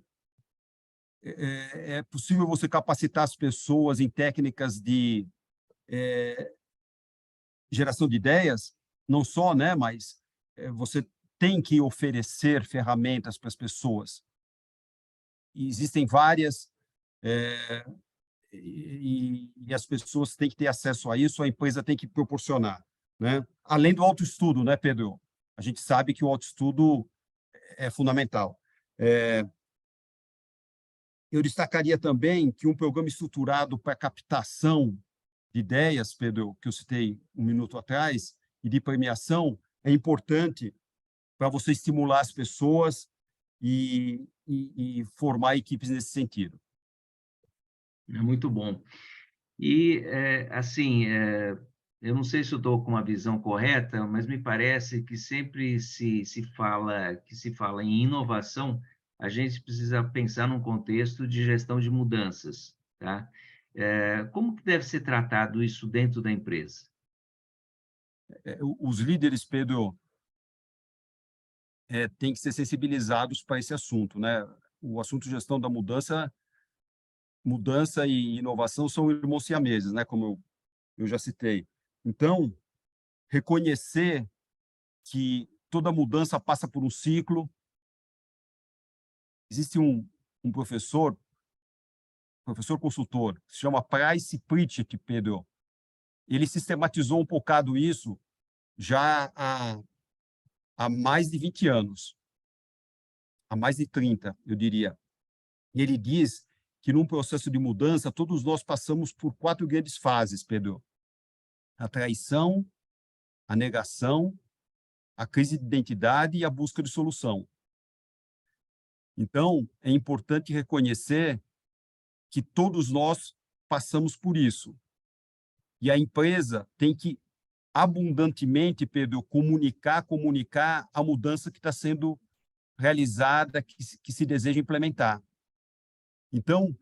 possível você capacitar as pessoas em técnicas de geração de ideias, não só, né, mas você tem que oferecer ferramentas para as pessoas. E existem várias, e as pessoas têm que ter acesso a isso, a empresa tem que proporcionar, né? Além do autoestudo, né, Pedro? A gente sabe que o autoestudo é fundamental. Eu destacaria também que um programa estruturado para captação de ideias, Pedro, que eu citei um minuto atrás, e de premiação, é importante para você estimular as pessoas e formar equipes nesse sentido. É muito bom. E, assim, eu não sei se eu estou com uma visão correta, mas me parece que sempre se fala em inovação, a gente precisa pensar num contexto de gestão de mudanças, tá? Como que deve ser tratado isso dentro da empresa? Os líderes, Pedro, têm que ser sensibilizados para esse assunto, né? O assunto de gestão da mudança e inovação são irmãos siameses, né? Como eu já citei. Então, reconhecer que toda mudança passa por um ciclo. Existe um professor consultor, que se chama Price Pritchett, Pedro. Ele sistematizou um bocado isso já há mais de 20 anos, há mais de 30, eu diria. E ele diz que, num processo de mudança, todos nós passamos por 4 grandes fases, Pedro. A traição, a negação, a crise de identidade e a busca de solução. Então, é importante reconhecer que todos nós passamos por isso. E a empresa tem que abundantemente, Pedro, comunicar a mudança que está sendo realizada, que se deseja implementar. Então,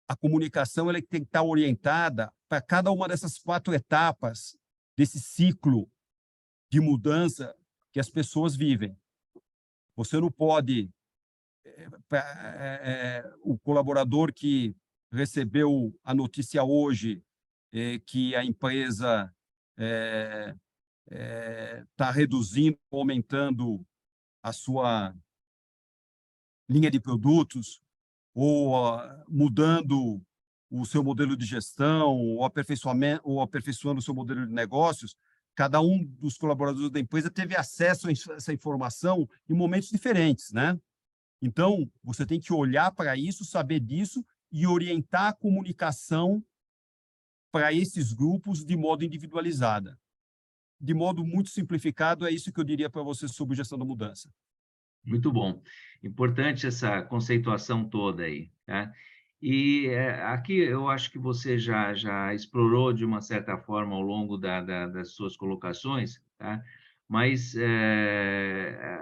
a comunicação ela tem que estar orientada para cada uma dessas 4 etapas desse ciclo de mudança que as pessoas vivem. Você não pode o colaborador que recebeu a notícia hoje que a empresa está reduzindo, aumentando a sua linha de produtos, ou mudando o seu modelo de gestão, ou aperfeiçoando o seu modelo de negócios, cada um dos colaboradores da empresa teve acesso a essa informação em momentos diferentes, né? Então, você tem que olhar para isso, saber disso e orientar a comunicação para esses grupos de modo individualizada. De modo muito simplificado, é isso que eu diria para você sobre gestão da mudança. Muito bom. Importante essa conceituação toda aí, tá? E aqui eu acho que você já explorou de uma certa forma ao longo das suas colocações, tá? Mas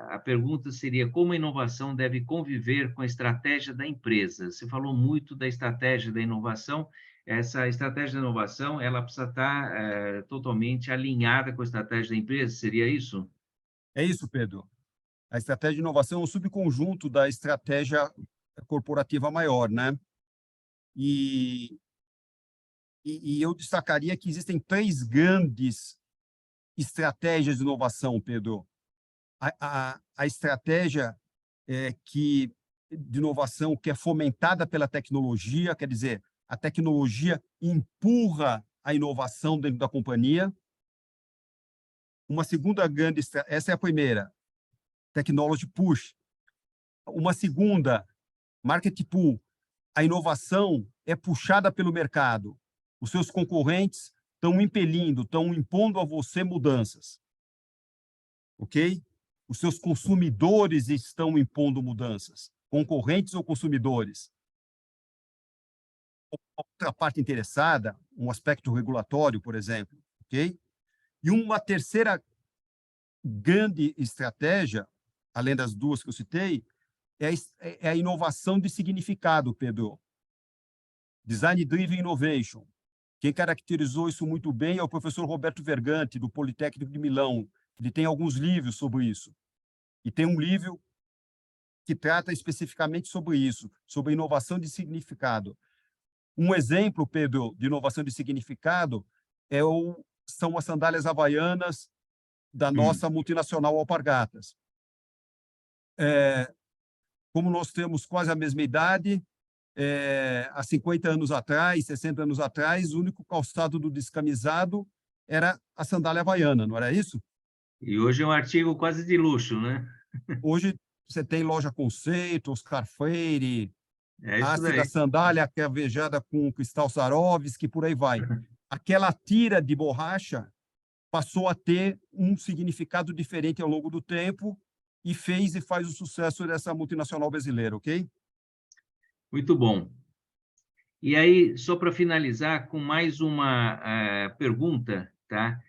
a pergunta seria como a inovação deve conviver com a estratégia da empresa? Você falou muito da estratégia da inovação. Essa estratégia da inovação, ela precisa estar totalmente alinhada com a estratégia da empresa, seria isso? É isso, Pedro. A estratégia de inovação é um subconjunto da estratégia corporativa maior, né? E eu destacaria que existem 3 grandes estratégias de inovação, Pedro. A estratégia de inovação que é fomentada pela tecnologia, quer dizer, a tecnologia empurra a inovação dentro da companhia. Uma segunda grande estratégia, essa é a primeira, Technology Push. Uma segunda, Market Pull. A inovação é puxada pelo mercado. Os seus concorrentes estão impelindo, estão impondo a você mudanças. Ok? Os seus consumidores estão impondo mudanças, concorrentes ou consumidores. Outra parte interessada, um aspecto regulatório, por exemplo, ok? E uma terceira grande estratégia, além das 2 que eu citei, é a inovação de significado, Pedro. Design Driven Innovation. Quem caracterizou isso muito bem é o professor Roberto Verganti, do Politécnico de Milão. Ele tem alguns livros sobre isso. E tem um livro que trata especificamente sobre isso, sobre inovação de significado. Um exemplo, Pedro, de inovação de significado são as sandálias havaianas da nossa multinacional Alpargatas. Como nós temos quase a mesma idade, há 50 anos atrás, 60 anos atrás, o único calçado do descamisado era a sandália havaiana, não era isso? E hoje é um artigo quase de luxo, né? Hoje você tem loja Conceito, Oscar Freire, É isso haste da daí. sandália cravejada com cristal Swarovski, por aí vai. Aquela tira de borracha passou a ter um significado diferente ao longo do tempo e fez e faz o sucesso dessa multinacional brasileira, ok? Muito bom. E aí, só para finalizar, com mais uma pergunta, tá?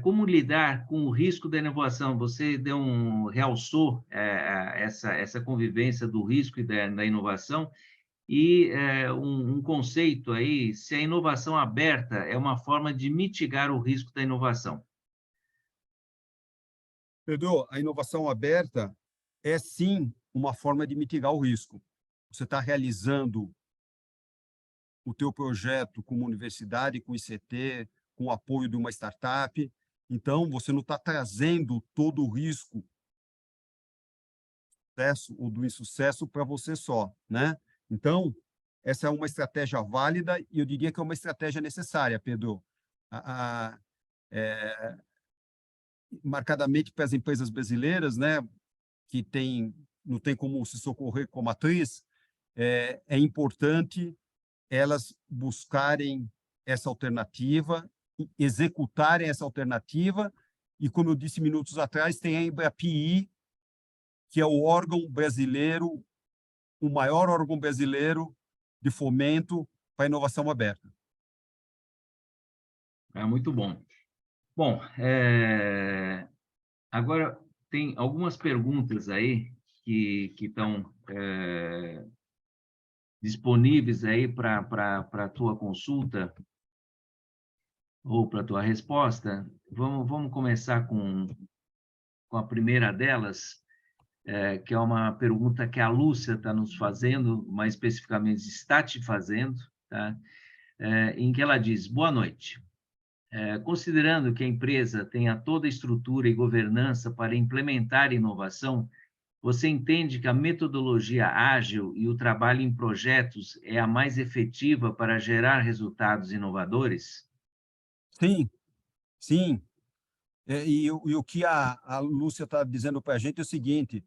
Como lidar com o risco da inovação? Você realçou essa convivência do risco e da inovação, e um conceito aí, se a inovação aberta é uma forma de mitigar o risco da inovação. Pedro, a inovação aberta é, sim, uma forma de mitigar o risco. Você está realizando o teu projeto com uma universidade, com ICT, com o apoio de uma startup. Então, você não está trazendo todo o risco do sucesso ou do insucesso para você só, né? Então, essa é uma estratégia válida e eu diria que é uma estratégia necessária, Pedro. Marcadamente para as empresas brasileiras, né, que não tem como se socorrer com a matriz, é importante elas buscarem essa alternativa, executarem essa alternativa, e, como eu disse minutos atrás, tem a Embrapi, que é o órgão brasileiro, o maior órgão brasileiro de fomento para a inovação aberta. Muito bom. Bom, agora tem algumas perguntas aí que estão disponíveis aí para a tua consulta ou para a tua resposta. Vamos começar com a primeira delas, que é uma pergunta que a Lúcia está nos fazendo, mais especificamente está te fazendo, tá? Em que ela diz: boa noite. Considerando que a empresa tenha toda a estrutura e governança para implementar inovação, você entende que a metodologia ágil e o trabalho em projetos é a mais efetiva para gerar resultados inovadores? Sim, sim. E o que a Lúcia está dizendo para a gente é o seguinte: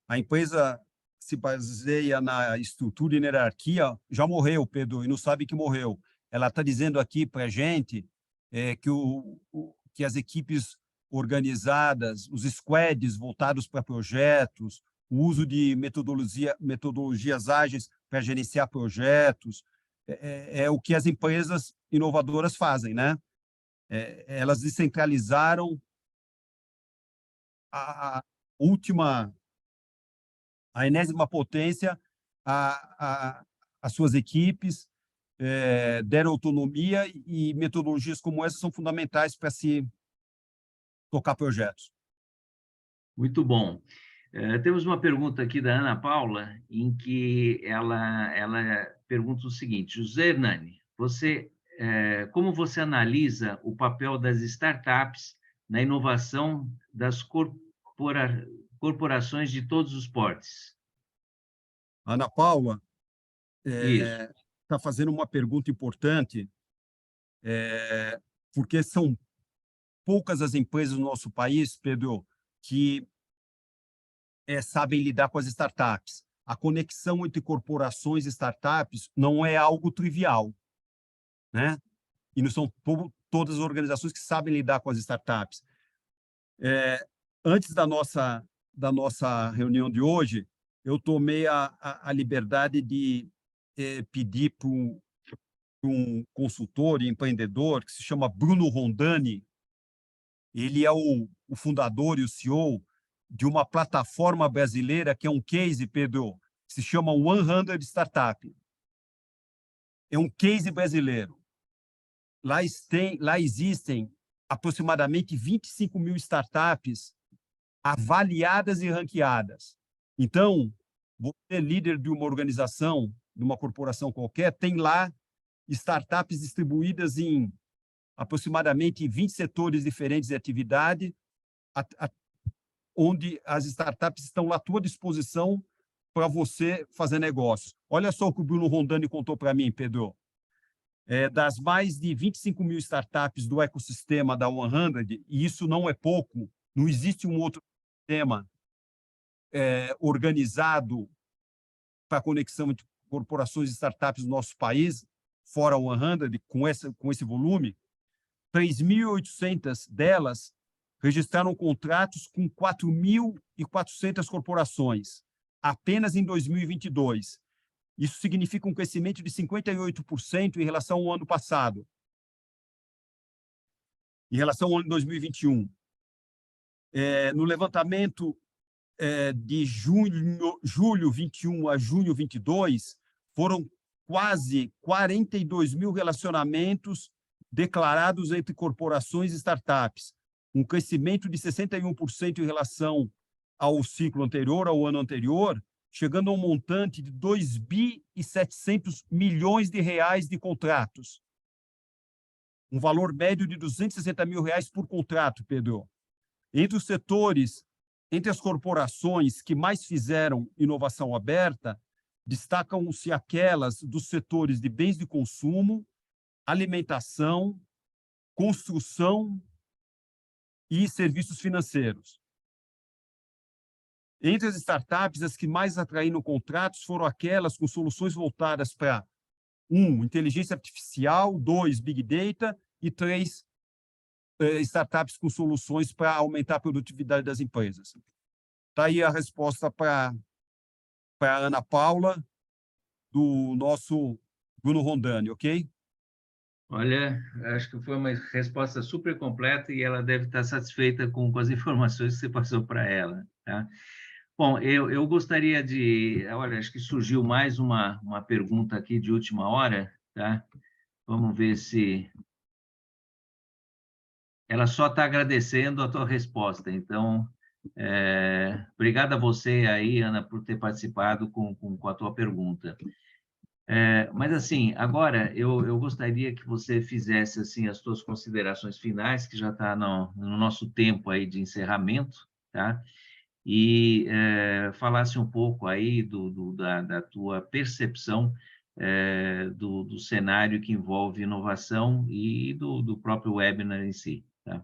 a empresa se baseia na estrutura e na hierarquia, já morreu, Pedro, e não sabe que morreu. Ela está dizendo aqui para a gente que as equipes organizadas, os squads voltados para projetos, o uso de metodologias ágeis para gerenciar projetos, é o que as empresas inovadoras fazem, né? Elas descentralizaram a última, a enésima potência às suas equipes, deram autonomia, e metodologias como essa são fundamentais para se tocar projetos. Muito bom. Temos uma pergunta aqui da Ana Paula, em que ela pergunta o seguinte: José Hernani, como você analisa o papel das startups na inovação das corporações de todos os portes? Ana Paula Isso. está fazendo uma pergunta importante, porque são poucas as empresas no nosso país, Pedro, que sabem lidar com as startups. A conexão entre corporações e startups não é algo trivial, né? E não são todas as organizações que sabem lidar com as startups. Antes da nossa reunião de hoje, eu tomei a liberdade de pedir para um consultor e empreendedor que se chama Bruno Rondani. Ele é o fundador e o CEO de uma plataforma brasileira que é um case, Pedro, que se chama 100 Startup. É um case brasileiro. Lá existem aproximadamente 25 mil startups avaliadas e ranqueadas. Então, você, líder de uma organização, de uma corporação qualquer, tem lá startups distribuídas em aproximadamente 20 setores diferentes de atividade, onde as startups estão lá à tua disposição para você fazer negócio. Olha só o que o Bruno Rondani contou para mim, Pedro. Das mais de 25 mil startups do ecossistema da 100, e isso não é pouco, não existe um outro sistema organizado para a conexão entre corporações e startups do nosso país, fora a 100, com esse volume. 3.800 delas registraram contratos com 4.400 corporações, apenas em 2022. Isso significa um crescimento de 58% em relação ao ano passado, em relação ao ano de 2021. No levantamento de julho 21 a junho 22, foram quase 42 mil relacionamentos declarados entre corporações e startups, um crescimento de 61% em relação ao ciclo anterior, ao ano anterior, chegando a um montante de 2.700 milhões de reais de contratos. Um valor médio de 260 mil reais por contrato, Pedro. Entre os setores, entre as corporações que mais fizeram inovação aberta, destacam-se aquelas dos setores de bens de consumo, alimentação, construção e serviços financeiros. Entre as startups, as que mais atraíram contratos foram aquelas com soluções voltadas para 1, inteligência artificial, 2, Big Data e 3, startups com soluções para aumentar a produtividade das empresas. Está aí a resposta para a Ana Paula, do nosso Bruno Rondani, ok? Olha, acho que foi uma resposta super completa e ela deve estar satisfeita com as informações que você passou para ela, tá? Bom, eu gostaria de... Olha, acho que surgiu mais uma pergunta aqui de última hora, tá? Vamos ver se... Ela só está agradecendo a tua resposta, então... obrigado a você aí, Ana, por ter participado com a tua pergunta. Mas, assim, agora eu gostaria que você fizesse assim, as suas considerações finais, que já está no nosso tempo aí de encerramento, tá? E falasse um pouco aí da tua percepção do cenário que envolve inovação e do próprio webinar em si, tá?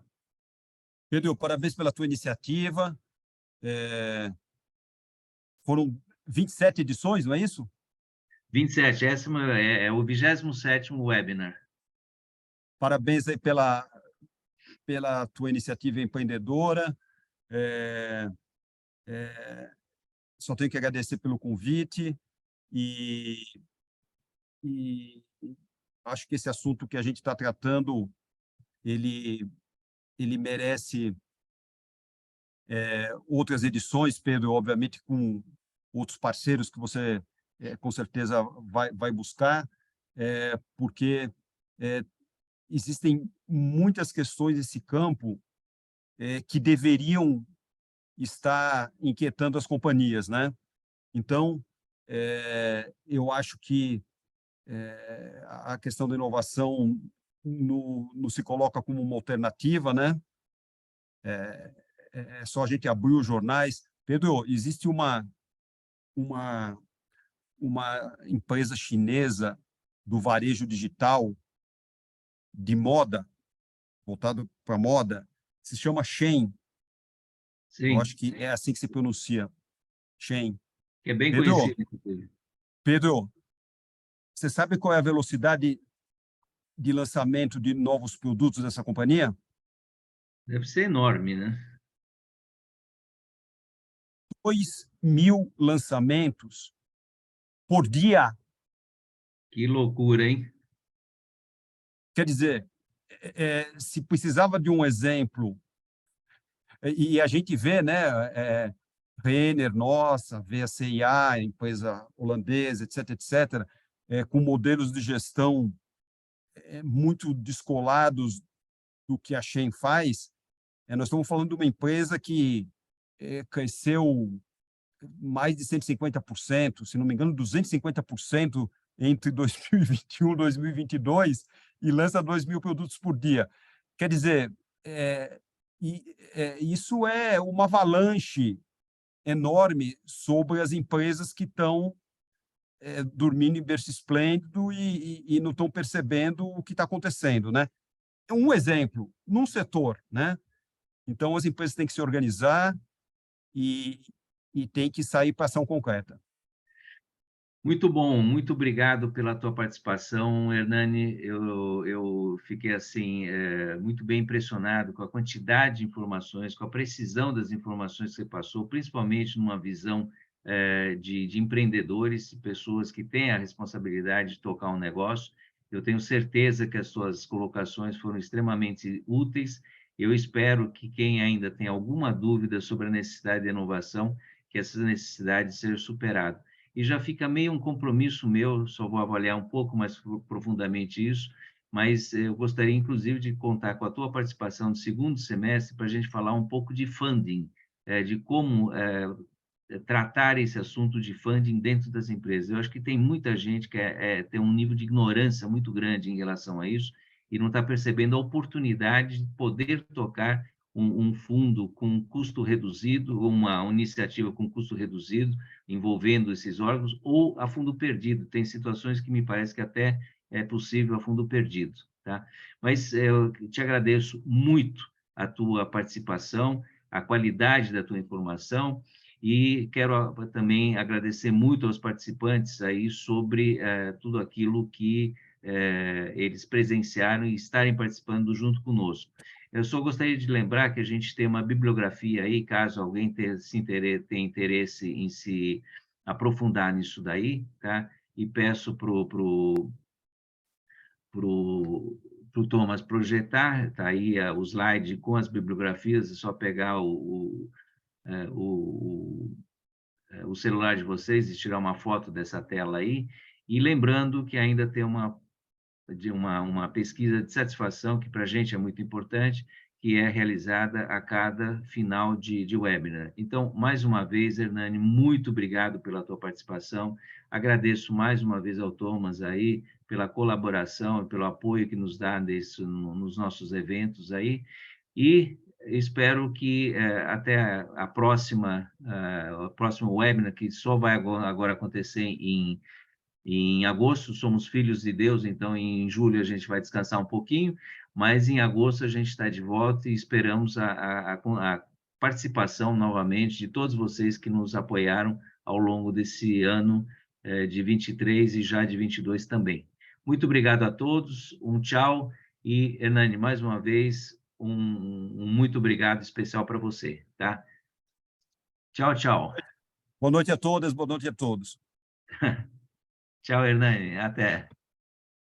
Pedro, parabéns pela tua iniciativa. Foram 27 edições, não é isso? 27, esse é o 27º webinar. Parabéns aí pela tua iniciativa empreendedora. Só tenho que agradecer pelo convite e acho que esse assunto que a gente está tratando, ele merece outras edições, Pedro, obviamente com outros parceiros que você com certeza vai buscar, porque existem muitas questões nesse campo que deveriam está inquietando as companhias, né? Então, eu acho que a questão da inovação não se coloca como uma alternativa, né? É só a gente abrir os jornais. Pedro, existe uma, uma empresa chinesa do varejo digital de moda, voltado para moda, se chama Shein. Eu Sim, acho que é assim que se pronuncia, Shein. que é bem Pedro, conhecido, inclusive. Pedro, você sabe qual é a velocidade de lançamento de novos produtos dessa companhia? Deve ser enorme, né? 2.000 lançamentos por dia. Que loucura, hein? Quer dizer, se precisava de um exemplo, e a gente vê, né, Renner, nossa, vê a CIA, empresa holandesa, etc., etc., com modelos de gestão muito descolados do que a Shein faz. Nós estamos falando de uma empresa que cresceu mais de 150%, se não me engano, 250% entre 2021 e 2022, e lança 2.000 produtos por dia. Quer dizer, isso é uma avalanche enorme sobre as empresas que estão dormindo em berço esplêndido e não estão percebendo o que está acontecendo, né? Um exemplo, num setor, né? Então, as empresas têm que se organizar e, e têm que sair para ação concreta. Muito bom, muito obrigado pela tua participação, Hernani. Eu fiquei assim muito bem impressionado com a quantidade de informações, com a precisão das informações que você passou, principalmente numa visão de empreendedores, pessoas que têm a responsabilidade de tocar um negócio. Eu tenho certeza que as suas colocações foram extremamente úteis. Eu espero que quem ainda tem alguma dúvida sobre a necessidade de inovação, que essa necessidade seja superada. E já fica meio um compromisso meu, só vou avaliar um pouco mais profundamente isso, mas eu gostaria, inclusive, de contar com a tua participação no segundo semestre para a gente falar um pouco de funding, de como tratar esse assunto de funding dentro das empresas. Eu acho que tem muita gente que tem um nível de ignorância muito grande em relação a isso e não está percebendo a oportunidade de poder tocar um fundo com custo reduzido, uma iniciativa com custo reduzido, envolvendo esses órgãos, ou a fundo perdido. Tem situações que me parece que até é possível a fundo perdido. Tá? Mas eu te agradeço muito a tua participação, a qualidade da tua informação, e quero também agradecer muito aos participantes aí sobre tudo aquilo que eles presenciaram e estarem participando junto conosco. Eu só gostaria de lembrar que a gente tem uma bibliografia aí, caso alguém tenha interesse em se aprofundar nisso daí, tá? E peço para o Thomas projetar, tá aí o slide com as bibliografias, é só pegar o celular de vocês e tirar uma foto dessa tela aí, e lembrando que ainda tem uma pesquisa de satisfação, que para a gente é muito importante, que é realizada a cada final de webinar. Então, mais uma vez, Hernani, muito obrigado pela tua participação, agradeço mais uma vez ao Thomas aí, pela colaboração e pelo apoio que nos dá nos nossos eventos aí, e espero que até a próxima, o próximo webinar, que só vai agora acontecer em agosto. Somos filhos de Deus, então em julho a gente vai descansar um pouquinho, mas em agosto a gente está de volta e esperamos a participação novamente de todos vocês que nos apoiaram ao longo desse ano de 23 e já de 22 também. Muito obrigado a todos, um tchau, e Hernani, mais uma vez, um muito obrigado especial para você, tá? Tchau, tchau. Boa noite a todas, boa noite a todos. Tchau, Hernani, até.